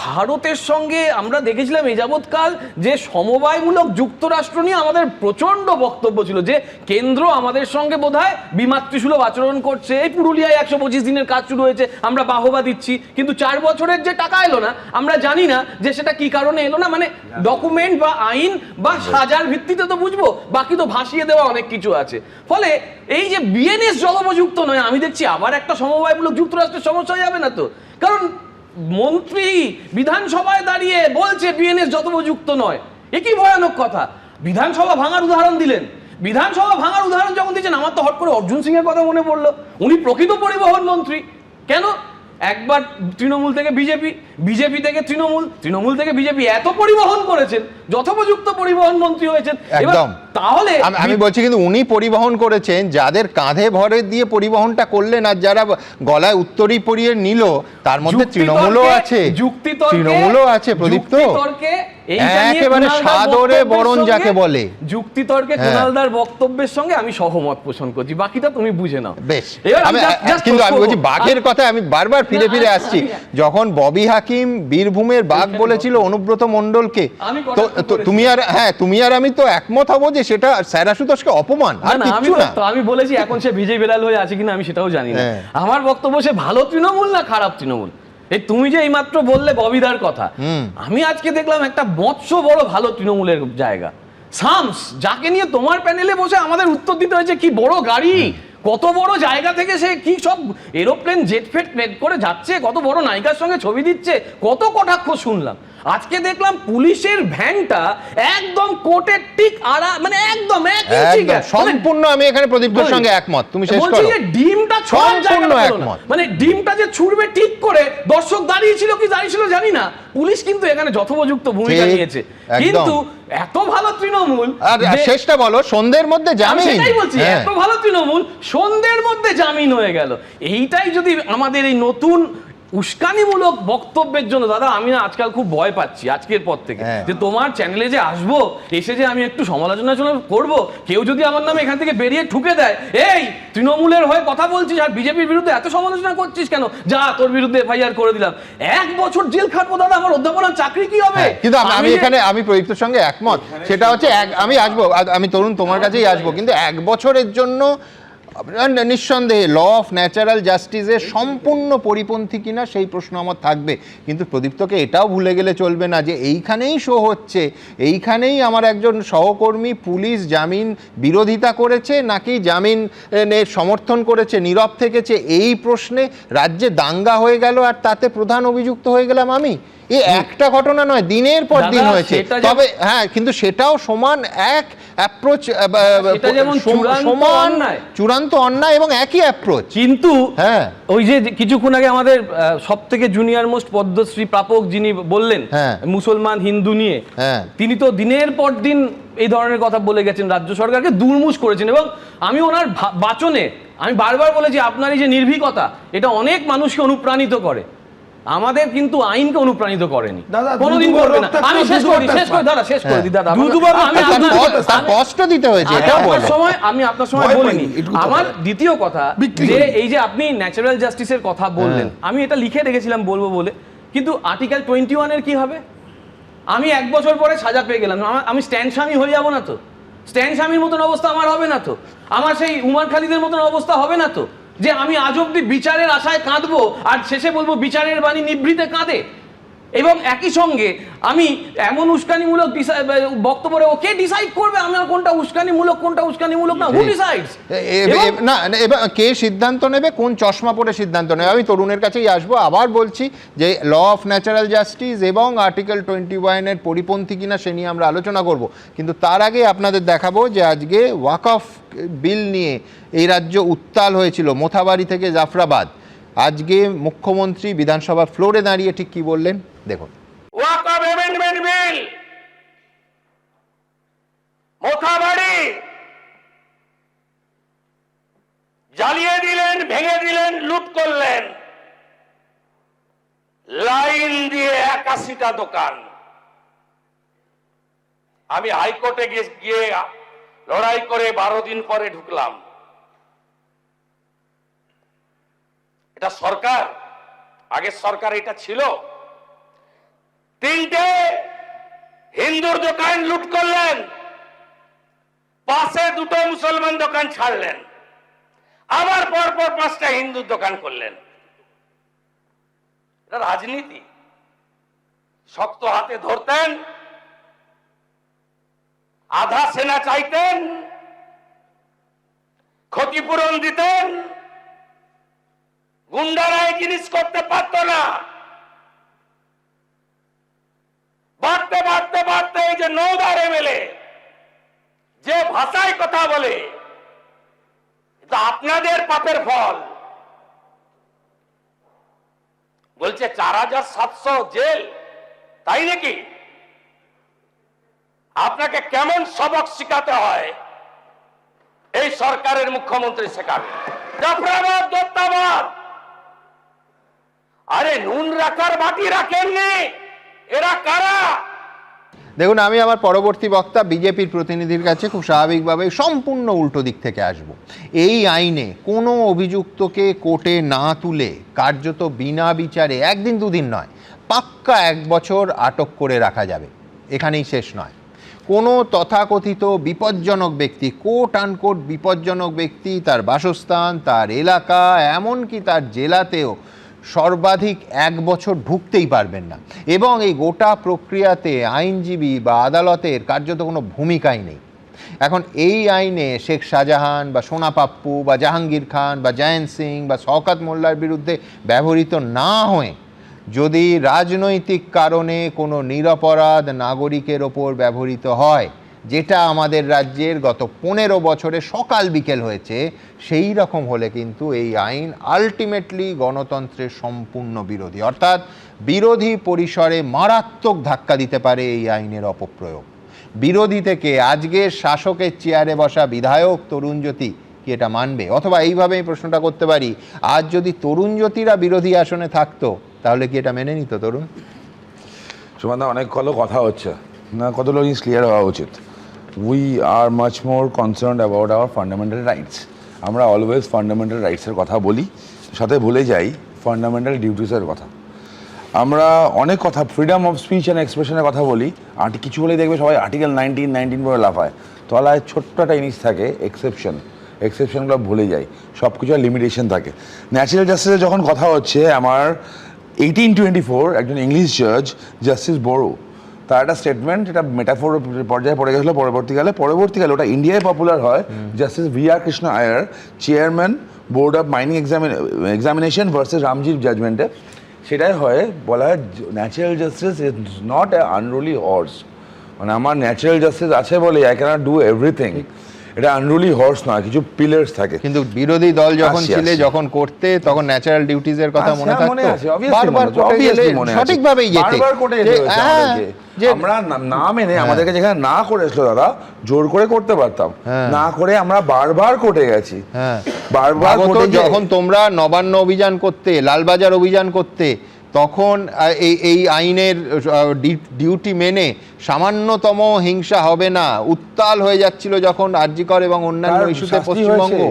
ভারতের সঙ্গে আমরা দেখেছিলাম এই যাবৎকাল যে সমবায়মূলক যুক্তরাষ্ট্র নিয়ে আমাদের প্রচন্ড বক্তব্য ছিল, যে কেন্দ্র আমাদের সঙ্গে বোধহয় বিমাতৃসুলভ আচরণ করছে। এই পুরুলিয়ায় 125 দিনের কাজ শুরু হয়েছে, আমরা বাহবা দিচ্ছি, কিন্তু 4 বছরের যে টাকা এলো না আমরা জানি না যে সেটা কি কারণে এলো না। মানে ডকুমেন্ট বা আইন বা সাজার ভিত্তিতে তো বুঝবো, বাকি তো ভাসিয়ে দেওয়া অনেক কিছু আছে। ফলে এই যে বিএনএস জলপযুক্ত নয়, আমি দেখছি আবার একটা সমবায়মূলক যুক্তরাষ্ট্রের সমস্যা হয়ে যাবে না তো? কারণ মন্ত্রী বিধানসভায় দাঁড়িয়ে বলছে বিএনএস যথোপযুক্ত নয়, এ কি ভয়ানক কথা। বিধানসভা ভাঙার উদাহরণ দিলেন, বিধানসভা ভাঙার উদাহরণ যখন দিচ্ছেন আমার তো হট করে অর্জুন সিং এর কথা মনে পড়লো। উনি প্রকৃত পরিবহন মন্ত্রী, কেন একবার তৃণমূল থেকে বিজেপি, বিজেপি থেকে তৃণমূল, তৃণমূল থেকে বিজেপি, এত পরিবহন করেছেন, যথোপযুক্ত পরিবহন মন্ত্রী হয়েছেন।
একদম।
তাহলে
আমি বলছি কিন্তু উনি পরিবহন করেছেন, যাদের কাঁধে ভরে দিয়ে পরিবহনটা করলেন আর যারা গলায় উত্তরী পরিয়ে নিল তার মধ্যে তৃণমূলও আছে, তৃণমূলও আছে। প্রদীপ্ত একেবারে সাদরে বরণ যাকে বলে,
যুক্তিতর্কে কুণালদার বক্তব্যের সঙ্গে আমি সহমত পোষণ করছি, বাকিটা তুমি বুঝে নাও।
বেশ, কিন্তু আমি বলছি বাঘের কথা আমি বারবার ফিরে আসছি। যখন ববি হাক হাকিম বীরভূমের বাঘ বলেছিল অনুব্রত মণ্ডলকে।
আমি
তো
কটাক্ষ
তো
করেছি।
তুমি আর আমি তো একমত হব যে সেটা স্যার আশুতোষকে অপমান আর
না,
কিচ্ছু না।
আমি বলেছি এখন সে ভিজে বেড়াল হয়ে আছে কিনা আমি সেটাও জানি না।
হ্যাঁ।
আমার বক্তব্য সে ভালো তৃণমূল না খারাপ তৃণমূল। এই তুমি যে এইমাত্র বললে ববিদার কথা, আমি আজকে দেখলাম একটা মৎস্য বড় ভালো তৃণমূলের জায়গা শামস, যাকে নিয়ে তোমার প্যানেলে বসে আমাদের উত্তর দিতে হয়েছে কি বড় গাড়ি, কত বড় জায়গা থেকে সে কি সব এরোপ্লেন জেট ফেট করে যাচ্ছে, কত বড় নায়িকার সঙ্গে ছবি দিচ্ছে, কত কটাক্ষ শুনলাম। আজকে দেখলাম পুলিশের ভ্যানটা একদম কোটের ঠিক মানে একদম এক ইঞ্চি
একদম সম্পূর্ণ আমি এখানে প্রদীপের সঙ্গে একমত। তুমি শেষ
বলছি
করো।
যে ডিমটা ছোড়ার জায়গা
সম্পূর্ণ
পেলো না।
একমত।
মানে ডিমটা যে ছুড়বে ঠিক করে দর্শক দাঁড়িয়েছিল কি দাঁড়িয়েছিল জানি না, পুলিশ কিন্তু এখানে যথোপযুক্ত ভূমিকা
ঠিক,
নিয়েছে।
একদম।
কিন্তু এত ভালো তৃণমূল
আর
যে-
শেষটা বলো, সন্ধ্যের মধ্যে
আমি
জামিন।
সেটাই বলছি,
হ্যাঁ।
এত ভালো তৃণমূল সন্ধ্যের মধ্যে জামিন হয়ে গেল। এইটাই যদি আমাদের এই নতুন উস্কানিমূলক বক্তব্যের জন্য, দাদা আমি না আজকাল খুব ভয় পাচ্ছি আজকের পর থেকে,
হ্যাঁ।
যে তোমার চ্যানেলে যে আসবো, এসে যে আমি একটু সমালোচনা করব, কেউ যদি আমার নামে এখান থেকে বেরিয়ে ঠুকে দেয়, এই তৃণমূলের হয়ে কথা বলছিস আর বিজেপির বিরুদ্ধে এত সমালোচনা করছিস কেন, যা তোর বিরুদ্ধে এফআইআর করে দিলাম, 1 বছর জেল খাটবো দাদা, আমার অধ্যাপনার চাকরি কি হবে?
হ্যাঁ, কিন্তু আমি
যে-
এখানে আমি প্রদীপ্তর সঙ্গে একমত। সেটা হচ্ছে আমি আসবো, আমি তরুণ তোমার কাছেই আসবো, কিন্তু 1 বছরের জন্য নিঃসন্দেহে ল অফ ন্যাচারাল জাস্টিসের সম্পূর্ণ পরিপন্থী কিনা সেই প্রশ্ন আমার থাকবে। কিন্তু প্রদীপ্তকে এটাও ভুলে গেলে চলবে না যে এইখানেই শো হচ্ছে, এইখানেই আমার একজন সহকর্মী পুলিশ জামিন বিরোধিতা করেছে নাকি জামিনের সমর্থন করেছে, নীরব থেকেছে, এই প্রশ্নে রাজ্যে দাঙ্গা হয়ে গেল আর তাতে প্রধান অভিযুক্ত হয়ে গেলাম আমি। এই একটা ঘটনা নয়, দিনের পর দিন
দাদা,
হয়েছে।
সেটা
তবে হ্যাঁ, কিন্তু সেটাও সমান এক অ্যাপ্রোচ,
সেটা যেমন
চূড়ান্ত অন্যায় এবং একই অ্যাপ্রোচ।
কিন্তু
হ্যাঁ,
ওই যে কিছুক্ষণ আগে আমাদের সব থেকে জুনিয়র মোস্ট পদ্মশ্রী প্রাপক যিনি বললেন
হ্যাঁ।
মুসলমান হিন্দু নিয়ে,
হ্যাঁ।
তিনি তো দিনের পর দিন এই ধরনের কথা বলে গেছেন, রাজ্য সরকারকে দুর্মুষ করেছেন। এবং আমি ওনার বাচনে আমি বারবার বলেছি, আপনার এই যে নির্ভীকতা, এটা অনেক মানুষকে অনুপ্রাণিত করে, আমাদের কিন্তু আইনকে অনুপ্রাণিত করেনি,
দাদা,
কোনোদিন
দুবার
করবে না।
রক্তাক্ত,
আমি শেষ
দুবার
করি দাদা, শেষ করে দিই দাদা।
দুবার
আমি
রক্তাক্ত,
আপনার-
তার কষ্ট দিতে হয়েছে,
আমি
এটা
আপনার
বলো।
আমি আপনার সময়
ভয়
বলিনি।
পাইনি, এটুকু কথা
আমার
বলো।
দ্বিতীয় কথা
বিক্রি
যে
করিনি।
এই যে আপনি ন্যাচারাল জাস্টিসের কথা বললেন, আমি এটা লিখে রেখেছিলাম বলবো বলে, কিন্তু আর্টিকেল 21 এর কি হবে? আমি 1 বছর পরে সাজা পেয়ে গেলাম, আমি স্ট্যান্ড স্বামী হয়ে যাবো না তো? স্ট্যান্ড স্বামীর মতন অবস্থা আমার হবে না তো? আমার সেই উমার খালিদের মতন অবস্থা হবে না তো, যে আমি আজ অব্দি বিচারের আশায় কাঁদবো আর শেষে বলবো বিচারের বাণী নিভৃতে কাঁদে? এবং একই সঙ্গে আমি এমন উস্কানিমূলক বক্তব্য, ওকে ডিসাইড করবে আমার কোনটা উস্কানিমূলক কোনটা উস্কানিমূলক না? হু ডিসাইডস?
না, এবার কে সিদ্ধান্ত নেবে, কোন চশমা পরে সিদ্ধান্ত নেবে? আমি তরুণের কাছেই আসবো, আবার বলছি যে ল অফ ন্যাচারাল জাস্টিস এবং আর্টিকেল 21 এর পরিপন্থী কিনা সে নিয়ে আমরা আলোচনা করব। কিন্তু তার আগে আপনাদের দেখাবো যে আজকে ওয়াকফ বিল নিয়ে এই রাজ্য উত্তাল হয়েছিল, মোথাবাড়ি থেকে জাফরাবাদ। আজকে মুখ্যমন্ত্রী বিধানসভার ফ্লোরে দাঁড়িয়ে ঠিক কি বললেন দেখুন।
ওয়াকফ অ্যামেন্ডমেন্ট বিল, মোথাবাড়ি জ্বালিয়ে দিলেন, ভেঙে দিলেন, লুট করলেন, লাইন দিয়ে 81টা দোকান। আমি হাইকোর্টে গিয়ে লড়াই করে 12 দিন পরে ঢুকলাম। এটা সরকার, আগের সরকার এটা ছিল। 3টে হিন্দুর দোকান লুট করলেন, পাশে 2টো মুসলমান দোকান ছাড়লেন, আবার পরপর 5টা হিন্দুর দোকান করলেন। এটা রাজনীতি। শক্ত হাতে ধরতেন, আধা সেনা চাইতেন, ক্ষতিপূরণ দিতেন, গুন্ডারা এই জিনিস করতে পারত না। বাড়তে বাড়তে বাড়তে এই যে নওদার এমএলএ যে ভাষায় কথা বলে, এটা আপনাদের পাপের ফল। বলছে 4700 জেল, তাই নাকি? আপনাকে কেমন সবক শিখাতে হয় এই সরকারের মুখ্যমন্ত্রী শেখাবে। জাফরাবাদ, দত্তাবাদ, আরে নুন রাখার বাটি রাখেননি, এরা কারা?
দেখুন, আমি আমার পরবর্তী বক্তা বিজেপির প্রতিনিধির কাছে খুব স্বাভাবিকভাবে সম্পূর্ণ উল্টো দিক থেকে আসব। এই আইনে কোনো অভিযুক্তকে কোর্টে না তুলে কার্যত বিনা বিচারে 1 দিন 2 দিন নয়, পাক্কা 1 বছর আটক করে রাখা যাবে। এখানেই শেষ নয়, কোনো তথাকথিত বিপজ্জনক ব্যক্তি, কোট আনকোট বিপজ্জনক ব্যক্তি, তার বাসস্থান, তার এলাকা, এমনকি তার জেলাতেও সর্বাধিক 1 বছর ঢুকতেই পারবেন না। এবং এই গোটা প্রক্রিয়াতে আইনজীবী বা আদালতের কার্যত কোনো ভূমিকাই নেই। এখন এই আইনে শেখ শাহজাহান বা সোনা পাপ্পু বা জাহাঙ্গীর খান বা জয়ন্ত সিং বা শওকত মোল্লার বিরুদ্ধে ব্যবহৃত না হয়ে যদি রাজনৈতিক কারণে কোনো নিরপরাধ নাগরিকের ওপর ব্যবহৃত হয়, যেটা আমাদের রাজ্যের গত 15 বছরে সকাল বিকেল হয়েছে, সেই রকম হলে কিন্তু এই আইন আলটিমেটলি গণতন্ত্রের সম্পূর্ণ বিরোধী, অর্থাৎ বিরোধী পরিসরে মারাত্মক ধাক্কা দিতে পারে এই আইনের অপপ্রয়োগ। বিরোধী থেকে আজকের শাসকের চেয়ারে বসা বিধায়ক তরুণজ্যোতি কি এটা মানবে? অথবা এইভাবে আমি প্রশ্নটা করতে পারি, আজ যদি তরুণজ্যোতিরা বিরোধী আসনে থাকতো তাহলে কি এটা মেনে নিত তরুণ?
সুমানদা, অনেকগুলো কথা হচ্ছে না, কতগুলো জিনিস ক্লিয়ার হওয়া উচিত। We are much more concerned about our fundamental rights. আমরা অলওয়েজ ফান্ডামেন্টাল রাইটসের কথা বলি, সাথে ভুলে যাই ফান্ডামেন্টাল ডিউটিসের কথা। আমরা অনেক কথা, ফ্রিডম অফ স্পিচ অ্যান্ড এক্সপ্রেশনের কথা বলি, কিছু বলেই দেখবে সবাই আর্টিকেল 19 বলে লাফায়। তলায় ছোট্ট একটা জিনিস থাকে এক্সেপশনগুলো ভুলে যাই, সব কিছু লিমিটেশন থাকে। ন্যাচারাল জাস্টিসের যখন কথা হচ্ছে, আমার 1824 একজন ইংলিশ জাজ জাস্টিস বোরো, তার একটা স্টেটমেন্ট, এটা মেটাফোর পর্যায়ে পড়ে গেছিলো। পরবর্তীকালে ওটা ইন্ডিয়ায় পপুলার হয়। Justice VR Krishna Iyer, chairman board of mining examination versus রামজির জাজমেন্টে, সেটাই হয়, বলা হয় natural justice is not a unruly horse. মানে আমার ন্যাচারাল জাস্টিস আছে বলে আই ক্যানট ডু এভরিথিং, এটা আনরুলি হর্স নয়, কিছু পিলার্স থাকে।
কিন্তু বিরোধী দল যখন ছিলে, যখন করতে, তখন ন্যাচারাল ডিউটিজের কথা মনে থাকতো, বারবার কোর্টে গেলে সঠিকভাবেই যেতে।
আমরা না মেনে, আমাদেরকে যেখানে না করেছিল দাদা, জোর করে করতে পারতাম, না করে আমরা বারবার কোর্টে গেছি। বারবার
যখন তোমরা নবান্ন অভিযান করতে, লালবাজার অভিযান করতে, তখন এই আইনের ডিউটি মেনে সামান্যতম হিংসা হবে না উত্তাল হয়ে যাচ্ছিল যখন আরজিকর এবং অন্যান্য ইস্যুতে পশ্চিমবঙ্গ।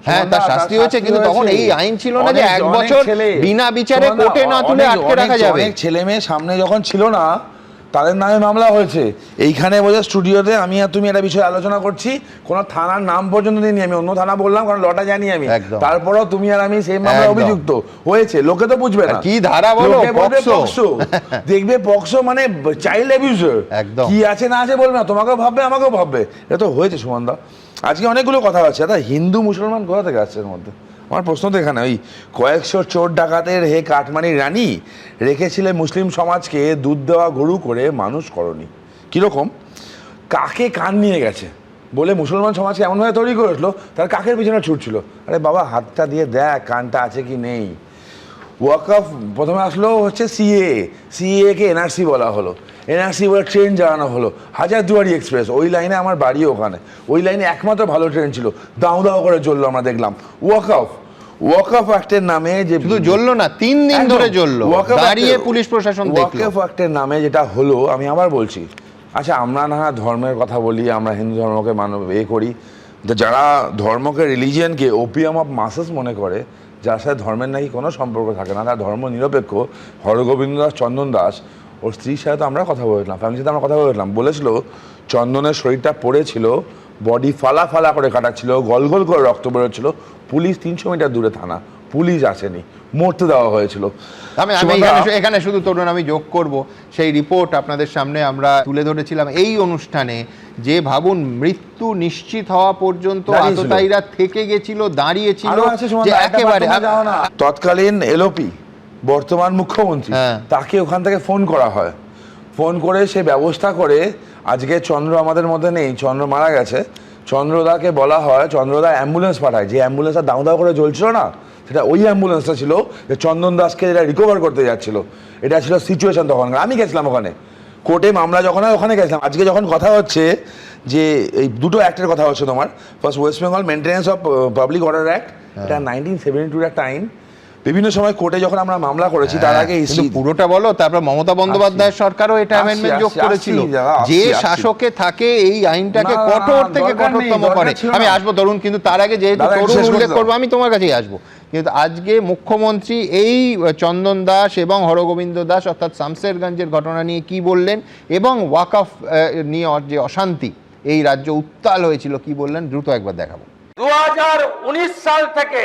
হ্যাঁ, তার শাস্তি হয়েছে, কিন্তু তখন এই আইন ছিল না যে 1 বছর বিনা বিচারে কোর্টে না তুলে আটকে রাখা যাবে।
অনেক ছেলে মেয়ে সামনে যখন ছিল না, তাদের নামে মামলা হয়েছে। এইখানে বোঝা স্টুডিওতে আমি আর তুমি একটা বিষয়ে আলোচনা করছি, কোনো থানার নাম পর্যন্ত নিইনি, আমি অন্য থানা বললাম কারণ লটা জানি আমি, তারপরেও তুমি আর আমি সেই মামলা অভিযুক্ত হয়েছে। লোকে তো বুঝবে না
কি ধারা বলো,
পক্সো দেখবে, পক্সো মানে চাইল্ড অ্যাবিউজার, কি আছে না আছে বলবে না, তোমাকেও ভাববে আমাকেও ভাববে। এটা তো হয়েছে সুমনদা। আজকে অনেকগুলো কথা আছে দাদা, হিন্দু মুসলমান কোথা থেকে আসছে এর মধ্যে? আমার প্রশ্ন তো এখানে, ওই কয়েকশো চোর ডাকাতের হে কাটমানির রানী রেখেছিলে মুসলিম সমাজকে দুধ দেওয়া গরু করে মানুষ করনি। কীরকম? কাকে কান নিয়ে গেছে বলে মুসলমান সমাজকে এমনভাবে তৈরি করেছিল, তার কাকের পিছনে ছুটছিল। আরে বাবা, হাতটা দিয়ে দেখ কানটা আছে কি নেই। ওয়াকফ প্রথমে আসলো হচ্ছে সিএ কে এনআরসি বলা হলো, এনআরসি বলে ট্রেন চালানো হলো, হাজারদুয়ারি এক্সপ্রেস, ওই লাইনে আমার বাড়ি, ওখানে ওই লাইনে একমাত্র ভালো ট্রেন ছিল, দাও দাও করে চললো, আমরা দেখলাম। ওয়াকফ অ্যাক্টের নামে, যে
শুধু জ্বললো না, 3 দিন ধরে জ্বললো, দাঁড়িয়ে পুলিশ প্রশাসন দেখলো।
ওয়াকফ অ্যাক্টের নামে যেটা হলো, আমি আবার বলছি, আচ্ছা আমরা না ধর্মের কথা বলি, আমরা হিন্দু ধর্মকে করি, যারা ধর্মকে, রিলিজিয়ানকে ওপিয়াম অফ মাসেস মনে করে, যার সাথে ধর্মের নাকি কোনো সম্পর্ক থাকে না, তার ধর্ম নিরপেক্ষ, হরগোবিন্দ দাস, চন্দন দাস, ওর স্ত্রীর সাথে তো আমরা কথা বলেছিলাম, ফ্যামিলির সাথে আমরা কথা বলেছিলাম, বলেছিল চন্দনের শরীরটা পড়েছিল, বডি ফালা ফালা করে কাটাচ্ছিল, গল গল করে রক্ত বেরোচ্ছিল, পুলিশ 300 মিটার দূরে থানা, পুলিশ আসেনি, মরতে দেওয়া হয়েছিল।
আমি এখানে শুধু তরুণ আমি যোগ করব, সেই রিপোর্ট আপনাদের সামনে আমরা তুলে ধরেছিলাম এই অনুষ্ঠানে, যে ভাবুন মৃত্যু নিশ্চিত হওয়া পর্যন্ত আততায়ীরা থেকে গেছিল, দাঁড়িয়েছিল, যে একেবারে
তৎকালীন এলওপি বর্তমান মুখ্যমন্ত্রী, তাকে ওখান থেকে ফোন করা হয়, ফোন করে সে ব্যবস্থা করে, আজকে চন্দ্র আমাদের মধ্যে নেই, চন্দ্র মারা গেছে, চন্দ্রদাকে বলা হয়, চন্দ্রদা অ্যাম্বুলেন্স পাঠায়, যে অ্যাম্বুলেন্সটা দাও দাও করে জ্বলছিল না, সেটা ওই অ্যাম্বুলেন্সটা ছিল, যে চন্দন দাসকে যেটা রিকভার করতে যাচ্ছিল। এটা ছিল সিচুয়েশন তখন। আমি গেছিলাম ওখানে, কোর্টে মামলা যখন হয় ওখানে গেছিলাম। আজকে যখন কথা হচ্ছে যে এই দুটো অ্যাক্টের কথা হচ্ছে তোমার, first West Bengal maintenance of public order act, এটা 1972 একটা আইন, বিভিন্ন সময় কোর্টে যখন আমরা মামলা করেছি তার আগে
কিন্তু পুরোটা বলো, তারপর মমতা বন্দ্যোপাধ্যায়ের সরকারও এটা অ্যামেন্ডমেন্ট যোগ করেছিল যে শাসকে থাকে এই আইনটাকে কঠোর থেকে কঠোরতম করে। আমি আসবো তরুণ, কিন্তু তার আগে যেহেতু তরুণ উল্লেখ করবো আমি তোমার কাছেই আসবো। কিন্তু আজকে মুখ্যমন্ত্রী এই চন্দন দাস এবং হরগোবিন্দ দাস অর্থাৎ শামসেরগঞ্জের ঘটনা নিয়ে কি বললেন, এবং ওয়াকফ নিয়ে যে অশান্তি এই রাজ্য উত্তাল হয়েছিল কি বললেন, দ্রুত একবার দেখাবো।
2019 সাল থেকে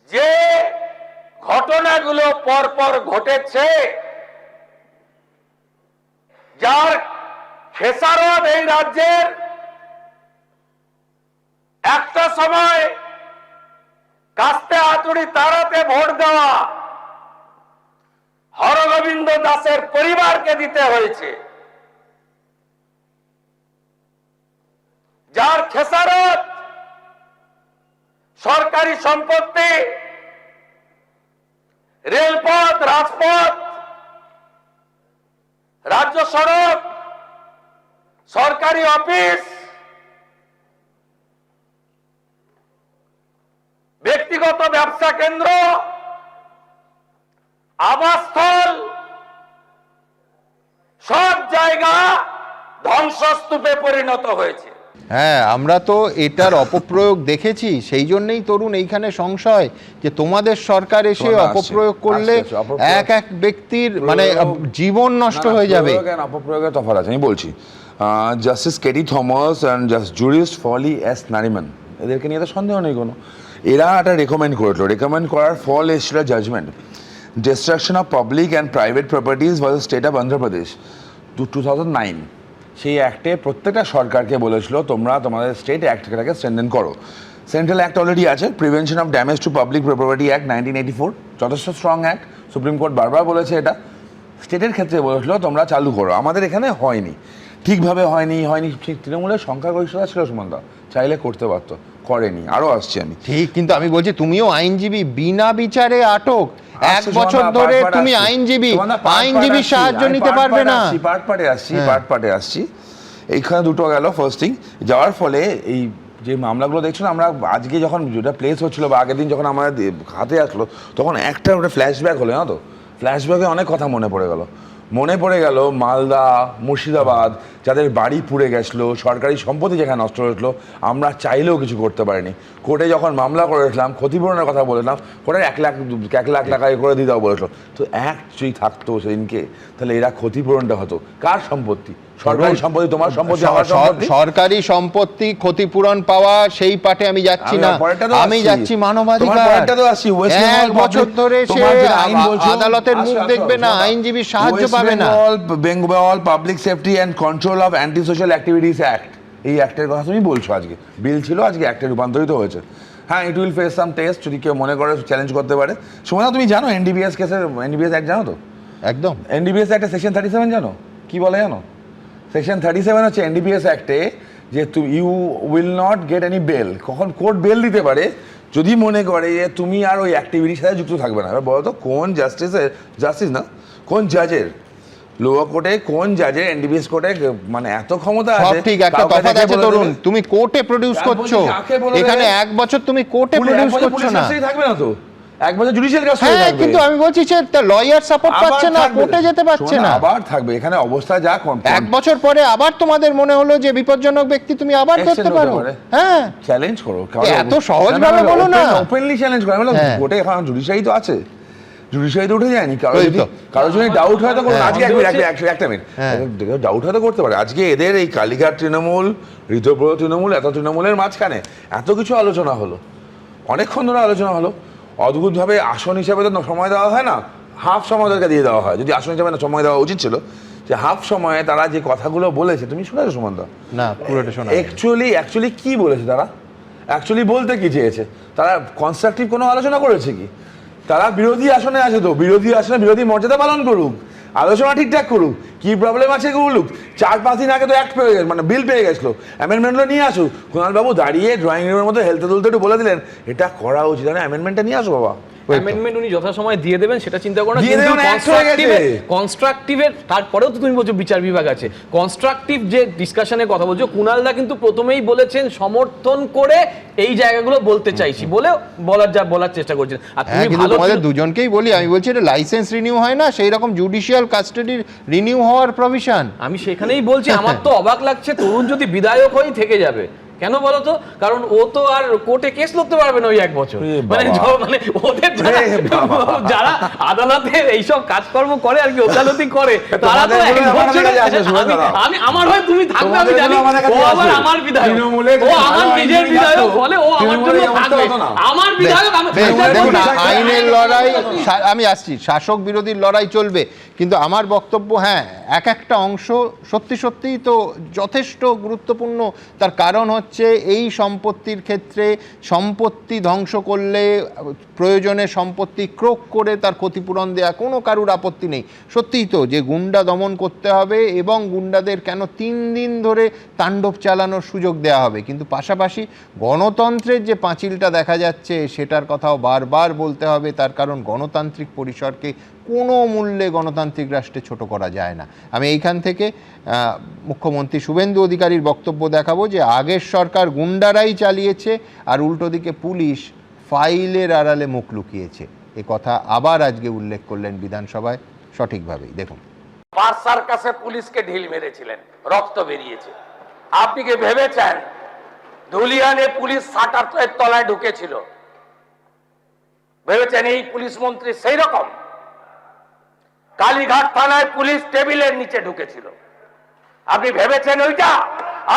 যে ঘটনাগুলো পরপর ঘটেছে, যার খেসারত এই রাজ্যের একটা সময় কাস্তে হাতুড়ি তাড়াতে ভোট দেওয়া হরগোবিন্দ দাসের পরিবারকে দিতে হয়েছে, যার খেসারত সরকারি সম্পত্তি, রেলপথ, রাজপথ, রাজ্য সড়ক, সরকারি অফিস, ব্যক্তিগত ব্যবসা কেন্দ্র, আবাসস্থল, সব জায়গা ধ্বংসস্তূপে পরিণত হয়েছে।
হ্যাঁ, আমরা তো এটার অপপ্রয়োগ দেখেছি, সেই জন্যই তরুণ এইখানে সংশয় যে তোমাদের সরকার এসে অপপ্রয়োগ করলে এক এক ব্যক্তির মানে জীবন নষ্ট হয়ে যাবে।
অপপ্রয়োগের তফাৎ আছে, আমি বলছি। Justice KT Thomas and jurist Fali S Nariman, এদেরকে নিয়ে তো সন্দেহ নেই কোনো। এরা একটা রেকমেন্ড করেছিল, রেকমেন্ড করার ফল এসেছিল judgement, destruction of public and private properties versus state of Andhra Pradesh 2009। সেই অ্যাক্টে প্রত্যেকটা সরকারকে বলেছিল তোমরা তোমাদের স্টেট অ্যাক্টটাকে স্ট্রেনথেন করো। সেন্ট্রাল অ্যাক্ট অলরেডি আছে, prevention of damage to public property act 1984, যথেষ্ট স্ট্রং অ্যাক্ট, সুপ্রিম কোর্ট বারবার বলেছে এটা। স্টেটের ক্ষেত্রে বলেছিল তোমরা চালু করো, আমাদের এখানে হয়নি, ঠিকভাবে হয়নি। ঠিক তৃণমূলের সংখ্যাগরিষ্ঠতা ছিল, সুমন্ত চাইলে করতে পারতো, করেনি। আরও আসছি আমি,
ঠিক, কিন্তু আমি বলছি তুমিও আইনজীবী, বিনা বিচারে আটক, এক বছর ধরে তুমি আইনজীবী সাহায্য নিতে পারবে না।
পার্টে আসছি। এইখানে দুটো গেল। ফার্স্ট থিং, যাওয়ার ফলে এই যে মামলাগুলো দেখছো না, আমরা আজকে যখন যেটা প্লেস হচ্ছিল বা আগের দিন যখন আমাদের হাতে আসলো তখন একটা ফ্ল্যাশব্যাক হলো না, তো ফ্ল্যাশব্যাকে অনেক কথা মনে পড়ে গেল মালদা, মুর্শিদাবাদ, যাদের বাড়ি পুড়ে গেছিলো, সরকারি সম্পত্তি যেখানে নষ্ট হয়েছিল, আমরা চাইলেও কিছু করতে পারিনি। কোর্টে যখন মামলা করেছিলাম, ক্ষতিপূরণের কথা বলেছিলাম, কোর্টে 1 লাখ টাকা করে দিয়ে দেওয়া বলেছিল। তো যদি থাকতো সেদিনকে, তাহলে এরা ক্ষতিপূরণটা হতো কার সম্পত্তি? সরকারি সম্পত্তি, তোমার সম্পত্তি, আমার সম্পত্তি।
সরকারি সম্পত্তি ক্ষতিপূরণ পাওয়া সেই পাটে আমি যাচ্ছি না, আমি যাচ্ছি মানবাধিকার। এক বছর ধরে সে আদালতের মুখ দেখবে না, আইনজীবী সাহায্য পাবে না।
Bengal public safety and control of anti social activities act, এই অ্যাক্টের কথা তুমি বলছো। আজকে বিল ছিল, আজকে অ্যাক্টে রূপান্তরিত হয়েছে। হ্যাঁ, it will face some test, যদি কেউ মনে করে চ্যালেঞ্জ করতে পারে। সুমনা, তুমি জানো এনডিপিএস কেসের এনডিপিএস অ্যাক্ট জানো তো?
একদম।
এনডিপিএস অ্যাক্টে সেকশন 37 জানো কি বলে জানো? সেকশন 37 হচ্ছে এনডিপিএস অ্যাক্টে যে you will not get any bail. কখন কোর্ট বেল দিতে পারে? যদি মনে করে যে তুমি আর ওই অ্যাক্টিভিটির সাথে যুক্ত থাকবে না। এবার বলো তো কোন জাস্টিস না কোন জাজের, লোয়ার কোর্টে কোন জাজের এনডিপিএস কোর্টে মানে এত ক্ষমতা আছে?
ঠিক, একটা তফাৎ আছে তরুণ, তুমি কোর্টে প্রডিউস করছো, এখানে 1 বছর তুমি কোর্টে প্রডিউস করছো না।
থাকবে না তো, 1 বছর জুডিশিয়াল কাজ করে থাকবে।
কিন্তু আমি বলছি যে লয়ার সাপোর্ট পাচ্ছে না, কোর্টে যেতে পারছে না।
আবার থাকবে এখানে অবস্থা যা।
1 বছর পরে আবার তোমাদের মনে হলো যে বিপজ্জনক ব্যক্তি, তুমি আবার ধরতে পারো। হ্যাঁ,
চ্যালেঞ্জ করো,
এত সহজ ভাবে বলো না,
ওপেনলি চ্যালেঞ্জ করো। কোর্টে এখন জুডিশিয়ারি তো আছে, জুডিশিয়ারিতে উঠে যায়নি। কারো যদি ডাউট হয় তো আজকে একটা মিনিট ডাউট হয়তো করতে পারে। আজকে এদের এই কালীঘাট তৃণমূল, ঋতব্রত তৃণমূল, এত তৃণমূলের মাঝখানে এত কিছু আলোচনা হলো, অনেকক্ষণ ধরে আলোচনা হলো। অদ্ভুতভাবে আসন হিসাবে তো সময় দেওয়া হয় না, হাফ সময় ওদেরকে দিয়ে দেওয়া হয়। যদি আসন হিসাবে সময় দেওয়া উচিত ছিল, যে হাফ সময়ে তারা যে কথাগুলো বলেছে, তুমি শুনেছো সুমন্ত?
না, পুরোটা শোনা।
অ্যাকচুয়ালি কি বলেছে তারা? অ্যাকচুয়ালি বলতে কি চেয়েছে? তারা কনস্ট্রাকটিভ কোনো আলোচনা করেছে কি? তারা বিরোধী আসনে আছে, তো বিরোধী আসনে বিরোধী মর্যাদা পালন করুক, আলোচনা ঠিকঠাক করুক, কি প্রবলেম আছে বলুক। 4-5 দিন আগে তো অ্যাক্ট পেয়ে গেছে, মানে বিল পেয়ে গেছিলো, অ্যামেন্ডমেন্টগুলো নিয়ে আসুক। কুণালবাবু দাঁড়িয়ে ড্রয়িং রুমের মধ্যে হেলতে তুলতে একটু বলে দিলেন এটা করা উচিত, অ্যামেন্ডমেন্টটা নিয়ে আসো বাবা।
অ্যামেন্ডমেন্ট উনি যথাসময় দিয়ে দেবেন সেটা চিন্তা করো না,
দিয়ে
কিন্তু
দেবেন, act হয়ে গেছে।
কনস্ট্রাকটিভের তারপরেও তো তুমি বলছো বিচার বিভাগ আছে, কনস্ট্রাকটিভ যে ডিসকাশনের কথা বলছো, কুণালদা কিন্তু প্রথমেই বলেছেন সমর্থন করে এই জায়গাগুলো বলতে চাইছি বলে বলার চেষ্টা করছেন। আর
হ্যাঁ,
তুমি
কিন্তু
ভালো
তোমাদের দুজনকেই বলি, আমি বলছি এটা লাইসেন্স রিনিউ হয় না, সেই রকম জুডিশিয়াল কাস্টাডির রিনিউ হওয়ার প্রভিশন।
আমি সেখানেই বলছি আমার তো অবাক লাগছে তরুণ যদি বিধায়ক হয়েই থেকে যাবে, কেন বলো তো? কারণ ও তো আর কোর্টে কেস লড়তে পারবে না ওই 1 বছর, মানে ওদের যারা আদালতে এইসব কাজকর্ম করে আর কি, ওকালতি করে, তারা তো 1 বছরে আমি আমার হয় তুমি থাকবে, আমি জানি ও আবার আমার বিধায়ক, ও আমার নিজের বিধায়ক বলে ও আমার জন্য থাকবে, আমার বিধায়ক আমি।
দেখুন, আইনের লড়াই, আমি আসছি, শাসক বিরোধীর লড়াই চলবে, কিন্তু আমার বক্তব্য হ্যাঁ এক একটা অংশ সত্যি সত্যিই তো যথেষ্ট গুরুত্বপূর্ণ। তার কারণ হচ্ছে এই সম্পত্তির ক্ষেত্রে সম্পত্তি ধ্বংস করলে প্রয়োজনে সম্পত্তি ক্রোক করে তার ক্ষতিপূরণ দেয়া কোনো কারুর আপত্তি নেই। সত্যিই তো যে গুন্ডা দমন করতে হবে এবং গুন্ডাদের কেন 3 দিন ধরে তাণ্ডব চালানোর সুযোগ দেওয়া হবে, কিন্তু পাশাপাশি গণতন্ত্রের যে পাঁচিলটা দেখা যাচ্ছে সেটার কথাও বারবার বলতে হবে। তার কারণ গণতান্ত্রিক পরিসরকে কোনো মূল্যে গণতান্ত্রিক রাষ্ট্রে ছোট করা যায় না। আমি এইখান থেকে মুখ্যমন্ত্রী শুভেন্দু অধিকারীর বক্তব্য দেখাবো যে আগের সরকার গুন্ডারাই চালিয়েছে আর উল্টো দিকে পুলিশ ফাইলের আড়ালে মুখ লুকিয়েছে, এ কথা আবার আজকে উল্লেখ করলেন বিধানসভায় সঠিকভাবেই। দেখুন,
বার্সার কাছে পুলিশকে ঢিল মেরেছিলেন, রক্ত বেরিয়েছে। আপনি কি ভেবেছেন ধুলিয়ানে পুলিশ শাটারের তলায় ঢুকেছিল? ভেবেছেন এই পুলিশ মন্ত্রী সেই রকম? কালীঘাট থানায় পুলিশ টেবিলের নিচে ঢুকেছিল। আপনি ভেবেছেন ওইটা?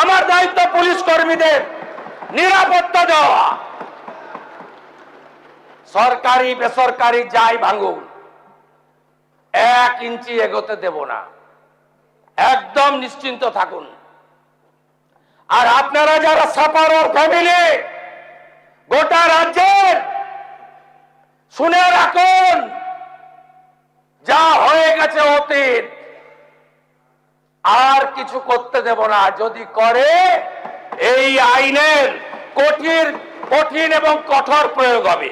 আমার দায়িত্ব পুলিশ কর্মীদের নিরাপত্তা দেওয়া। সরকারি বেসরকারি যাই ভাঙুন, 1 ইঞ্চি এগোতে দেব না, একদম নিশ্চিন্ত থাকুন। আর আপনারা যারা সাপারর ফ্যামিলি গোটা রাজ্যের, শুনে রাখুন, যা হয়ে গেছে অতীত, আর কিছু করতে দেব না। যদি করে এই আইনের কঠিন এবং কঠোর প্রয়োগ হবে।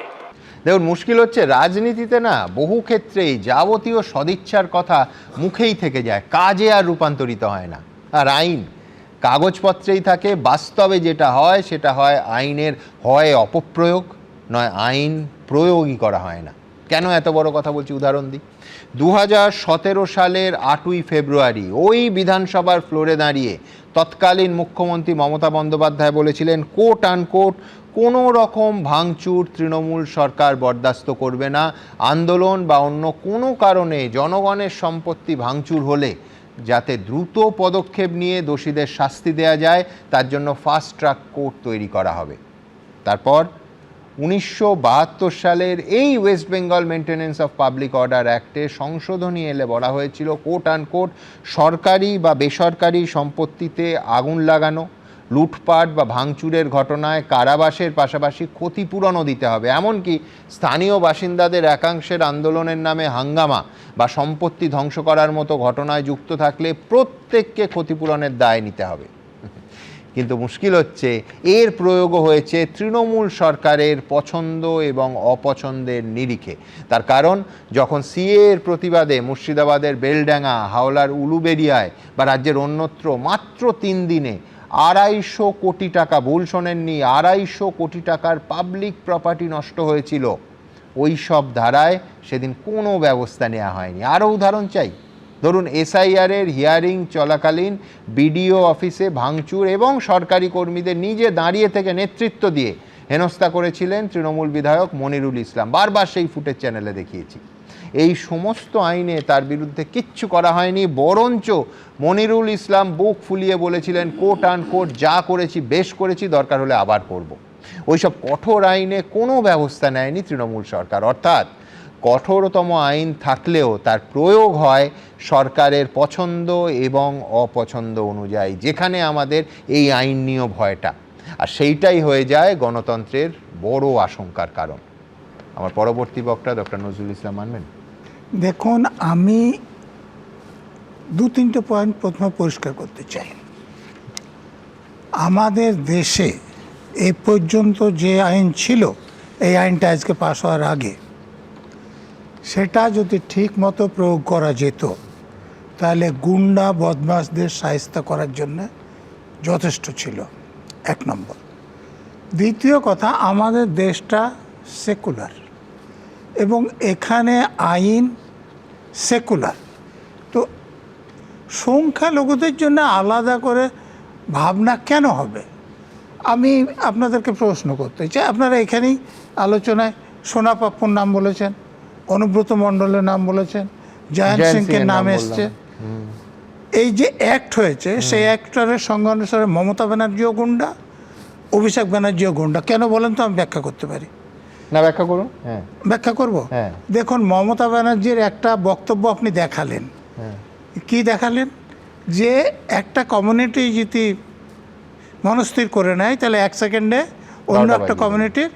দেখুন, মুশকিল হচ্ছে রাজনীতিতে না বহু ক্ষেত্রেই যাবতীয় সদিচ্ছার কথা মুখেই থেকে যায়, কাজে আর রূপান্তরিত হয় না। আর আইন কাগজপত্রেই থাকে, বাস্তবে যেটা হয় সেটা হয় আইনের হয় অপপ্রয়োগ, নয় আইন প্রয়োগই করা হয় না। কেন এত বড় কথা বলছি উদাহরণ দিই। 2017 সালের 8ই ফেব্রুয়ারি ওই বিধানসভার ফ্লোরে দাঁড়িয়ে তৎকালীন মুখ্যমন্ত্রী মমতা বন্দ্যোপাধ্যায় বলেছিলেন, কোট আনকোট, কোনো রকম ভাঙচুর তৃণমূল সরকার বরদাস্ত করবে না। আন্দোলন বা অন্য কোনো কারণে জনগণের সম্পত্তি ভাঙচুর হলে যাতে দ্রুত পদক্ষেপ নিয়ে দোষীদের শাস্তি দেয়া যায় তার জন্য ফাস্ট ট্র্যাক কোর্ট তৈরি করা হবে। তারপর 1972 সালের এই West Bengal maintenance of public order অ্যাক্টে সংশোধনী এলে বলা হয়েছিল, কোট আনকোট, সরকারি বা বেসরকারি সম্পত্তিতে আগুন লাগানো, লুটপাট বা ভাঙচুরের ঘটনায় কারাবাসের পাশাপাশি ক্ষতিপূরণও দিতে হবে। এমনকি স্থানীয় বাসিন্দাদের একাংশের আন্দোলনের নামে হাঙ্গামা বা সম্পত্তি ধ্বংস করার মতো ঘটনায় যুক্ত থাকলে প্রত্যেককে ক্ষতিপূরণের দায় নিতে হবে। কিন্তু মুশকিল হচ্ছে এর প্রয়োগও হয়েছে তৃণমূল সরকারের পছন্দ এবং অপছন্দের নিরিখে। তার কারণ যখন সিএর প্রতিবাদে মুর্শিদাবাদের বেলডাঙ্গা, হাওড়ার উলুবেড়িয়ায় বা রাজ্যের অন্যত্র মাত্র 3 দিনে 250 কোটি টাকা, ভুল শোনেননি, 250 কোটি টাকার পাবলিক প্রপার্টি নষ্ট হয়েছিল, ওই সব ধারায় সেদিন কোনো ব্যবস্থা নেওয়া হয়নি। আরও উদাহরণ চাই, ধরুন এসআইআরের হিয়ারিং চলাকালীন বিডিও অফিসে ভাঙচুর এবং সরকারি কর্মীদের নিজে দাঁড়িয়ে থেকে নেতৃত্ব দিয়ে হেনস্থা করেছিলেন তৃণমূল বিধায়ক মনিরুল ইসলাম। বারবার সেই ফুটেজ চ্যানেলে দেখিয়েছি। এই সমস্ত আইনে তার বিরুদ্ধে কিচ্ছু করা হয়নি, বরঞ্চ মনিরুল ইসলাম বুক ফুলিয়ে বলেছিলেন, কোট আনকোট, যা করেছি বেশ করেছি, দরকার হলে আবার করব। ওইসব কঠোর আইনে কোনো ব্যবস্থা নেয়নি তৃণমূল সরকার। অর্থাৎ কঠোরতম আইন থাকলেও তার প্রয়োগ হয় সরকারের পছন্দ এবং অপছন্দ অনুযায়ী, যেখানে আমাদের এই আইন নিয়ে ভয়টা, আর সেইটাই হয়ে যায় গণতন্ত্রের বড় আশঙ্কার কারণ। আমার পরবর্তী বক্তা ডক্টর নজরুল ইসলাম মানবেন।
দেখুন, আমি 2-3টে পয়েন্ট প্রথমে পরিষ্কার করতে চাই। আমাদের দেশে এ পর্যন্ত যে আইন ছিল, এই আইনটা আজকে পাশ হওয়ার আগে সেটা যদি ঠিক মতো প্রয়োগ করা যেত তাহলে গুন্ডা বদমাশদের শায়েস্তা করার জন্য যথেষ্ট ছিল, এক নম্বর। দ্বিতীয় কথা, আমাদের দেশটা সেকুলার এবং এখানে আইন সেকুলার, তো সংখ্যালঘুদের জন্য আলাদা করে ভাবনা কেন হবে? আমি আপনাদেরকে প্রশ্ন করতে চাই, আপনারা এখানেই আলোচনায় সোনা পাপ্পুর নাম বলেছেন, অনুব্রত মণ্ডলের নাম বলেছেন, জয়ন্ত সিংয়ের নাম এসছে। এই যে অ্যাক্ট হয়েছে সেই অ্যাক্টরের সঙ্গে অনুসারে মমতা ব্যানার্জিও গুন্ডা, অভিষেক ব্যানার্জিও গুন্ডা। কেন বলেন তো? আমি ব্যাখ্যা করতে পারি।
না, ব্যাখ্যা করুন। হ্যাঁ,
ব্যাখ্যা করব। দেখুন, মমতা ব্যানার্জির একটা বক্তব্য আপনি দেখালেন। কি দেখালেন? যে একটা কমিউনিটি যদি মনস্থির করে নেয় তাহলে 1 সেকেন্ডে অন্য একটা কমিউনিটির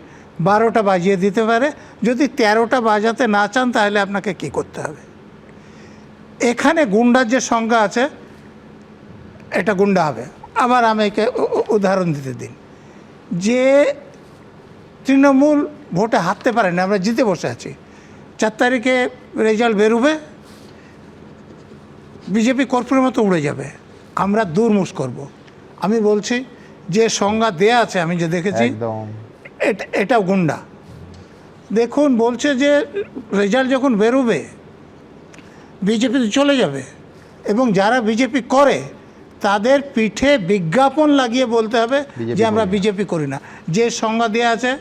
12টা বাজিয়ে দিতে পারে। যদি 13টা বাজাতে না চান তাহলে আপনাকে কি করতে হবে? এখানে গুন্ডার যে সংজ্ঞা আছে, এটা গুন্ডা হবে। আবার আমাকে উদাহরণ দিতে দিন। যে তৃণমূল ভোটে হারতে পারে না, আমরা জিতে বসে আছি, 4 তারিখে রেজাল্ট বেরোবে, বিজেপি কর্পূরের মতো উড়ে যাবে, আমরা দুর্মুষ করব। আমি বলছি যে সংজ্ঞা দেয়া আছে, আমি যে দেখেছি, এটা গুন্ডা। দেখুন, বলছে যে রেজাল্ট যখন বেরোবে বিজেপি চলে যাবে এবং যারা বিজেপি করে তাদের পিঠে বিজ্ঞাপন লাগিয়ে বলতে হবে যে আমরা বিজেপি করি না। যে সংজ্ঞা দেওয়া আছে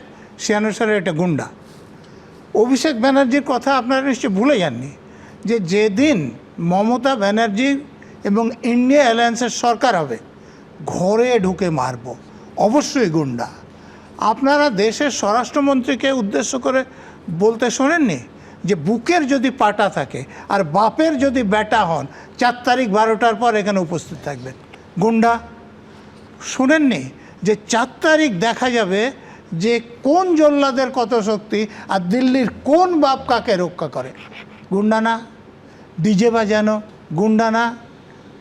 সে অনুসারে এটা গুন্ডা। অভিষেক ব্যানার্জির কথা আপনারা নিশ্চয়ই ভুলে যাননি যে যেদিন মমতা ব্যানার্জি এবং ইন্ডিয়া অ্যালায়েন্সের সরকার হবে, ঘরে ঢুকে মারব, অবশ্যই গুন্ডা। আপনারা দেশের স্বরাষ্ট্রমন্ত্রীকে উদ্দেশ্য করে বলতে শোনেননি যে বুকের যদি পাটা থাকে আর বাপের যদি বেটা হন 4 তারিখ 12টার পর এখানে উপস্থিত থাকবেন, গুন্ডা। শোনেননি যে 4 তারিখ দেখা যাবে যে কোন জল্লাদের কত শক্তি আর দিল্লির কোন বাপ কাকে রক্ষা করে? গুন্ডা না? ডিজে বাজানো গুন্ডা না?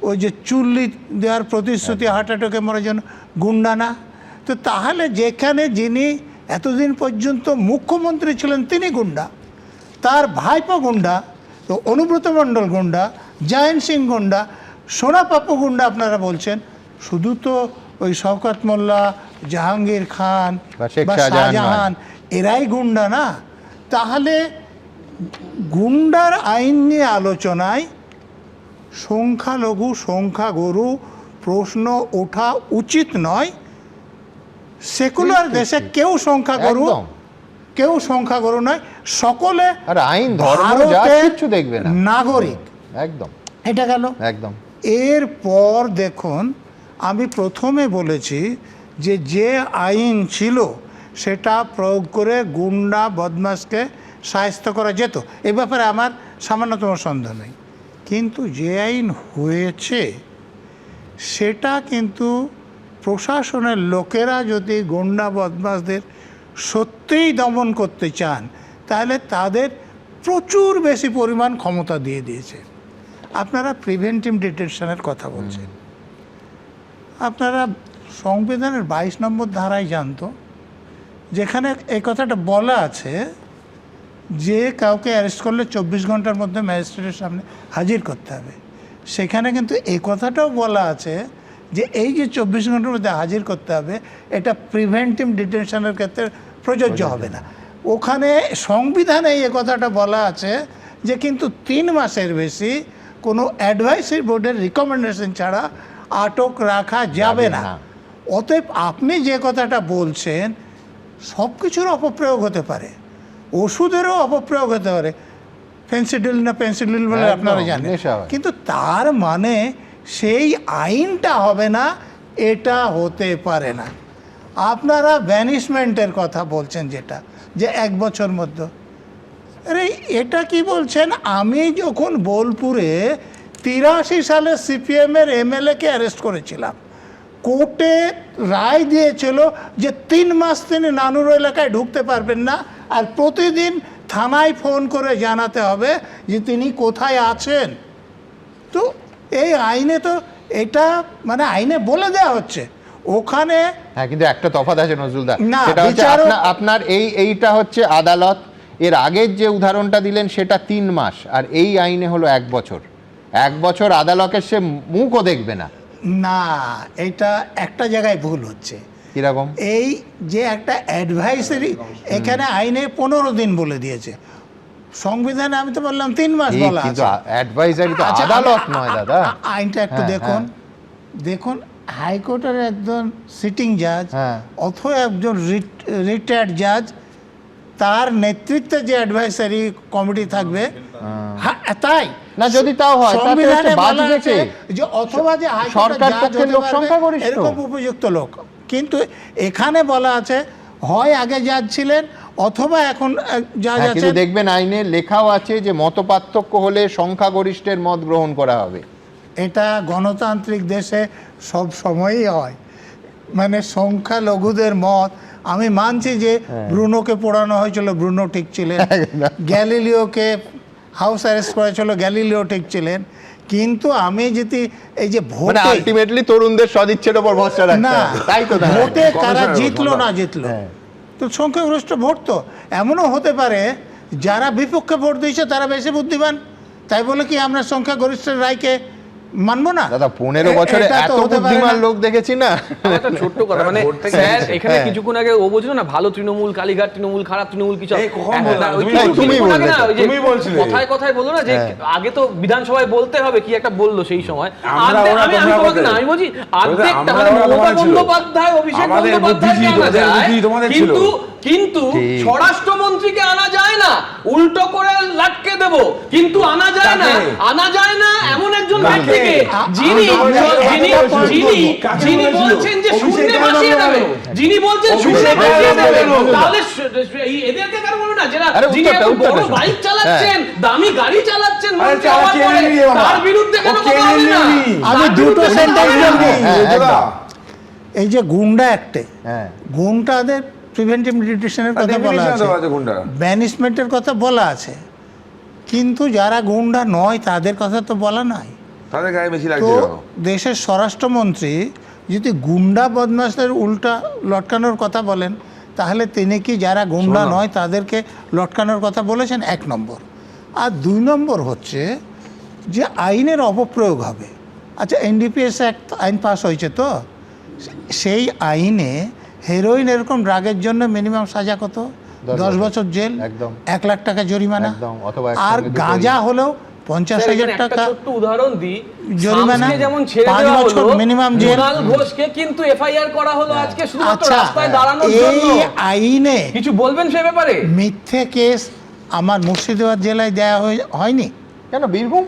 ওই যে চুল্লি দেওয়ার প্রতিশ্রুতি হার্ট অ্যাটাকে মরার জন্য গুন্ডা না? তো তাহলে যেখানে যিনি এতদিন পর্যন্ত মুখ্যমন্ত্রী ছিলেন তিনি গুন্ডা, তার ভাইপো গুন্ডা, তো অনুব্রত মণ্ডল গুন্ডা, জয়ন্ত সিং গুন্ডা, সোনা পাপ্পু গুন্ডা আপনারা বলছেন, শুধু তো ওই শওকত মোল্লা, জাহাঙ্গীর খান বা শাহজাহান এরাই গুন্ডা না? তাহলে গুন্ডার আইন নিয়ে আলোচনায় সংখ্যালঘু সংখ্যাগুরু প্রশ্ন ওঠা উচিত নয়। সেকুলার দেশে কেউ সংখ্যাগুরু নয়, সকলে
আইন ধর্ম যা কিছু দেখবে না,
নাগরিক।
একদম,
এটা গেল
একদম।
এরপর দেখুন, আমি প্রথমে বলেছি যে আইন ছিল সেটা প্রয়োগ করে গুন্ডা বদমাশকে শায়েস্তা করা যেত, এ ব্যাপারে আমার সামান্যতম সন্দেহ নেই। কিন্তু যে আইন হয়েছে সেটা কিন্তু প্রশাসনের লোকেরা যদি গুন্ডা বদমাশদের সত্যিই দমন করতে চান তাহলে তাদের প্রচুর বেশি পরিমাণ ক্ষমতা দিয়ে দিয়েছে। আপনারা প্রিভেন্টিভ ডিটেনশনের কথা বলছেন, আপনারা সংবিধানের 22 নম্বর ধারায় জানতো, যেখানে এই কথাটা বলা আছে যে কাউকে অ্যারেস্ট করলে 24 ঘন্টার মধ্যে ম্যাজিস্ট্রেটের সামনে হাজির করতে হবে। সেখানে কিন্তু এই কথাটাও বলা আছে যে এই যে 24 ঘন্টার মধ্যে হাজির করতে হবে, এটা প্রিভেন্টিভ ডিটেনশনের ক্ষেত্রে প্রযোজ্য হবে না। ওখানে সংবিধানে এই কথাটা বলা আছে যে কিন্তু 3 মাসের বেশি কোনো অ্যাডভাইসরি বোর্ডের রিকমেন্ডেশন ছাড়া আটক রাখা যাবে না। অতএব আপনি যে কথাটা বলছেন সব কিছুর অপপ্রয়োগ হতে পারে, ওষুধেরও অপপ্রয়োগ হতে পারে, পেন্সিডিল বলে আপনারা জানেন, কিন্তু তার মানে সেই আইনটা হবে না, এটা হতে পারে না। আপনারা ব্যানিশমেন্টের কথা বলছেন, যেটা যে 1 বছর মধ্যে, আরে এটা কি বলছেন? আমি যখন বোলপুরে 83 সালে সিপিএমের এমএলএকে অ্যারেস্ট করেছিলাম, কোর্টে রায় দিয়েছিল যে 3 মাস তিনি নানুর এলাকায় ঢুকতে পারবেন না, আর প্রতিদিন থানায় ফোন করে জানাতে হবে যে তিনি কোথায় আছেন। তো এই আইনে তো এটা মানে আইনে বলে দেওয়া হচ্ছে ওখানে।
হ্যাঁ, কিন্তু একটা তফাৎ আছে নজরুলদা,
না,
সেটা হচ্ছে আপনার এইটা হচ্ছে আদালত, এর আগের যে উদাহরণটা দিলেন সেটা 3 মাস, আর এই আইনে হলো 1 বছর। 1 বছর আদালতের সে মুখও দেখবে না।
না, এটা একটা জায়গায় ভুল হচ্ছে।
কিরকম?
এই যে একটা অ্যাডভাইসারি, এখানে আইনে 15 দিন বলে দিয়েছে, সংবিধানে আমি তো বললাম 3 মাস বলা
কিন্তু
আছে।
অ্যাডভাইজারি তো
আচ্ছা,
আদালত নয় দাদা।
আইনটা একটু
হ্যাঁ,
দেখুন। দেখুন, হাইকোর্টের একজন সিটিং জাজ
হ্যাঁ।
অথবা একজন রিটায়ার্ড জাজ, তার নেতৃত্বে যে অ্যাডভাইসারি কমিটি থাকবে, হ্যাঁ, তাই
না, যদি তাও হয়, তাতে
সংবিধানে
হচ্ছে
বলা
বাজবে
আছে
কে?
যে অথবা যে
সরকার পক্ষের লোক সংখ্যা গরিষ্ঠ।
এরকম উপযুক্ত লোক, কিন্তু এখানে বলা আছে হয় আগে জাজ ছিলেন অথবা এখন জাজ
হ্যাঁ, কিন্তু
আছেন।
দেখবেন আইনে লেখাও আছে যে মতপার্থক্য হলে সংখ্যাগরিষ্ঠের মত গ্রহণ করা হবে।
এটা গণতান্ত্রিক দেশে সব সময়ই হয়, মানে সংখ্যালঘুদের মত। আমি মানছি যে ব্রুনোকে পোড়ানো হয়েছিল, ব্রুনো ঠিক ছিলেন, গ্যালিলিওকে হাউস অ্যারেস্ট করেছিল, গ্যালিলিও ঠিক ছিলেন, কিন্তু আমি যদি এই যে
মানে
ভোটে
আলটিমেটলি তরুণদের সদিচ্ছের উপর ভরসা রাখতে
না,
হবে, তাই তো দাদা?
ভোটে কারা
কমিশনের
জিতলো
উপর,
না জিতলো,
হ্যাঁ।
তো সংখ্যাগরিষ্ঠ ভোট তো এমনও হতে পারে যারা বিপক্ষে ভোট দিয়েছে তারা বেশি বুদ্ধিমান, তাই বলে কি আমরা সংখ্যাগরিষ্ঠের রায়কে মানবো না?
দাদা 15 বছরে
এটা তো
এত
হতে পারে
বুদ্ধিমান
না।
লোক দেখেছি না।
একটা ছোট্ট কথা, মানে
ভোট থেকে
স্যার
জিতেছে।
এখানে
হ্যাঁ।
কিছুক্ষণ আগে ও বলছিল না ভালো তৃণমূল, কালীঘাট তৃণমূল, খারাপ তৃণমূল কিছু
এই কখন
হ্যাঁ,
বললাম?
ওই
তুমি
কিছুক্ষণ আগে না,
বললে তো।
ওই যে
তুমি বলছিলে।
কথায় কথায় বললো না যে আগে তো বিধানসভায় বলতে হবে, কি একটা বললো সেই সময়।
আমরা
আমি
তোমরা
তোমাকে
বলতে।
না, আমি বলছি অর্ধেকটা
আমরা
মানে
ওরা
মমতা
তোমাদের ছিল।
বন্দ্যোপাধ্যায়, অভিষেক
আমাদের
বন্দ্যোপাধ্যায়কে
বুদ্ধি,
আনা
ওদের
যায়,
বুদ্ধি তোমাদের ছিল।
কিন্তু
ঠিক।
স্বরাষ্ট্রমন্ত্রীকে আনা যায় না, উল্টো করে লাটকে দেব, কিন্তু আনা যায় না,
কাকে?
আনা যায় না এমন একজন
কাকে?
ব্যক্তিকে যিনি যিনি বলছেন যে শূন্যে ভাসিয়ে দেবে, যিনি বলছেন শূন্যে ভাসিয়ে দেবে, তাহলে এদেরকে কেন বলবো না, যারা
আরে
যিনি
উত্তরটা,
এখন বড়
উত্তরটা।
বাইক চালাচ্ছেন, দামি গাড়ি চালাচ্ছেন,
আরে
মন্ত্রী
চালা
হওয়ার
কে
পরে,
নিয়ে বাবা?
তার বিরুদ্ধে কেন
ও কে
কথা হবে না?
নিয়ে?
আমি
তার
দুটো
বিরুদ্ধে
সেন্টেন্স
কথা হবে না।
বলবো।
হ্যাঁ, একদম।
এই যে গুন্ডা অ্যাক্টে
হ্যাঁ।
গুন্ডাদের প্রিভেন্টিভ ডিটেশনের কথা বলা আছে, ব্যানিশমেন্টের কথা বলা আছে, কিন্তু যারা গুন্ডা নয় তাদের কথা তো বলা নাই।
তাদের গায়ে বেশি
তো
লাগছে কেন?
দেশের স্বরাষ্ট্রমন্ত্রী যদি গুন্ডা বদমাশদের উল্টা লটকানোর কথা বলেন, তাহলে তিনি কি যারা গুন্ডা
শোনো।
নয় তাদেরকে লটকানোর কথা বলেছেন? 1 নম্বর। আর 2 নম্বর হচ্ছে যে আইনের অপপ্রয়োগ হবে। আচ্ছা, এনডিপিএস অ্যাক্ট আইন পাস হয়েছে, তো সেই আইনে হেরোইন এরকম ড্রাগের জন্য মিনিমাম সাজা কত? 10 বছর জেল,
একদম।
1 লাখ টাকা জরিমানা,
একদম, অথবা
আর
একসঙ্গে দুটোই।
গাঁজা হলেও
স্যার,
50,000
এখানে একটা
টাকা
ছোট্ট উদাহরণ দিই,
জরিমানা,
শামসকে যেমন ছেড়ে
5
দেওয়া
বছর
হলো,
minimum জেল।
মৃণাল ঘোষকে কিন্তু এফআইআর করা হলো আজকে শুধুমাত্র
আচ্ছা,
রাস্তায় দাঁড়ানোর
এই
জন্য।
আইনে
কিছু বলবেন সে ব্যাপারে?
মিথ্যে কেস আমার মুর্শিদাবাদ জেলায় দেওয়া হয়নি।
কেন বীরভূম?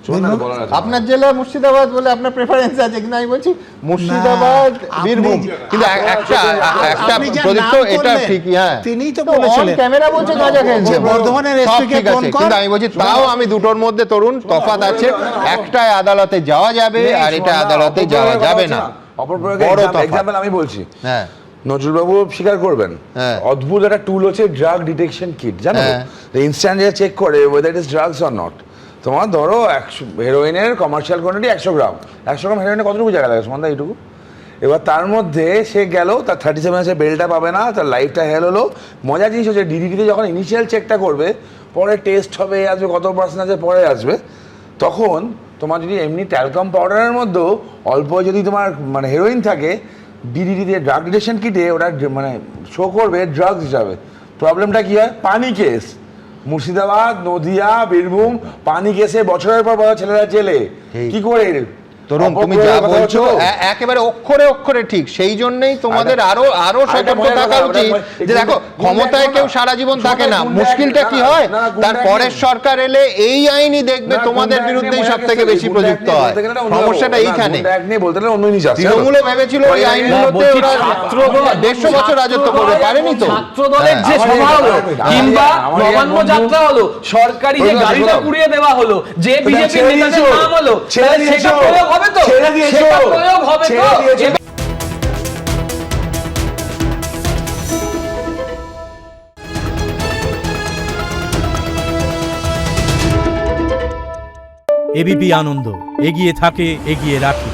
শোনো না, বলার আছে।
আপনার জেলা মুর্শিদাবাদ বলে আপনার প্রেফারেন্স আছে, কিন্তু আমি বলছি মুর্শিদাবাদ,
আপনি-
বীরভূম। কিন্তু একটা
আপনি যা
প্রদীপ
নাম
তো এটা
করলেন,
ঠিকই, হ্যাঁ
তিনিই তো বলেছিলেন।
ক্যামেরা বলছে গাঁজা খেয়েছে,
যে বর্ধমানের
সব
SP কে
ঠিক
ফোন
আছে,
কর।
কিন্তু আমি বলছি তাও আমি দুটোর মধ্যে তরুণ তফাৎ আছে, একটায় আদালতে যাওয়া যাবে আর এটা আদালতে যাওয়া যাবে না।
অপপ্রয়োগের
বড় তফাৎ।
এক্সাম্পল আমি বলছি।
হ্যাঁ,
নজরুলবাবু স্বীকার করবেন,
হ্যাঁ।
অদ্ভুত একটা টুল হচ্ছে ড্রাগ ডিটেকশন কিট, জানো?
হ্যাঁ।
ইনস্ট্যান্ট চেক করে weather it is drugs or not. তোমার ধরো 100 হেরোইনের কমার্শিয়াল কোয়ান্টিটি 100 গ্রাম, 100 গ্রাম হেরোইনে কতটুকু জায়গা লাগে সমানটা এইটুকু? এবার তার মধ্যে সে গেল, তার 37 এর বেলটা পাবে না, তার লাইফটা হেল হলো। মজার জিনিস হচ্ছে ডিডিটিতে যখন ইনিশিয়াল চেকটা করবে, পরে টেস্ট হবে, আসবে কত পার্সেন্ট আছে পরে আসবে, তখন তোমার যদি এমনি ট্যালকাম পাউডারের মধ্যেও অল্প যদি তোমার মানে হেরোইন থাকে, ডিডিটিতে ড্রাগ ডিটেকশন কিটে ওটা মানে শো করবে ড্রাগস হিসাবে। প্রবলেমটা কি হয়? পানি কেস, মুর্শিদাবাদ, নদিয়া, বীরভূম, পানি কেসে বছরের পর বছর ছেলেরা জেলে। কি করে?
তরুণ তুমি যা বলছো একেবারে অক্ষরে অক্ষরে ঠিক, সেই জন্যই তোমাদের আরো সতর্ক থাকা উচিত যে দেখো ক্ষমতায় কেউ সারা জীবন থাকে না, মুশকিলটা কি হয় তার পরের সরকার এলে এই আইনই দেখবে তোমাদের বিরুদ্ধেই সব থেকে বেশি প্রযুক্ত হয়। সমস্যাটা এইখানে। তৃণমূলে ভেবেছিল এই আইনগুলোতে ওরা 150 বছর রাজত্ব করবে, পারেনি তো।
ছাত্রদলের যে সভা হলো কিংবা নবান্ন যাত্রা হলো, সরকারি যে গাড়িটা পুড়িয়ে দেওয়া হলো, যে বিজেপি নেতাদের নাম হলো, সেটা প্রয়োগ হবে তো? সেটা প্রয়োগ হবে তো?
এবিপি আনন্দ এগিয়ে থাকে, এগিয়ে রাখে।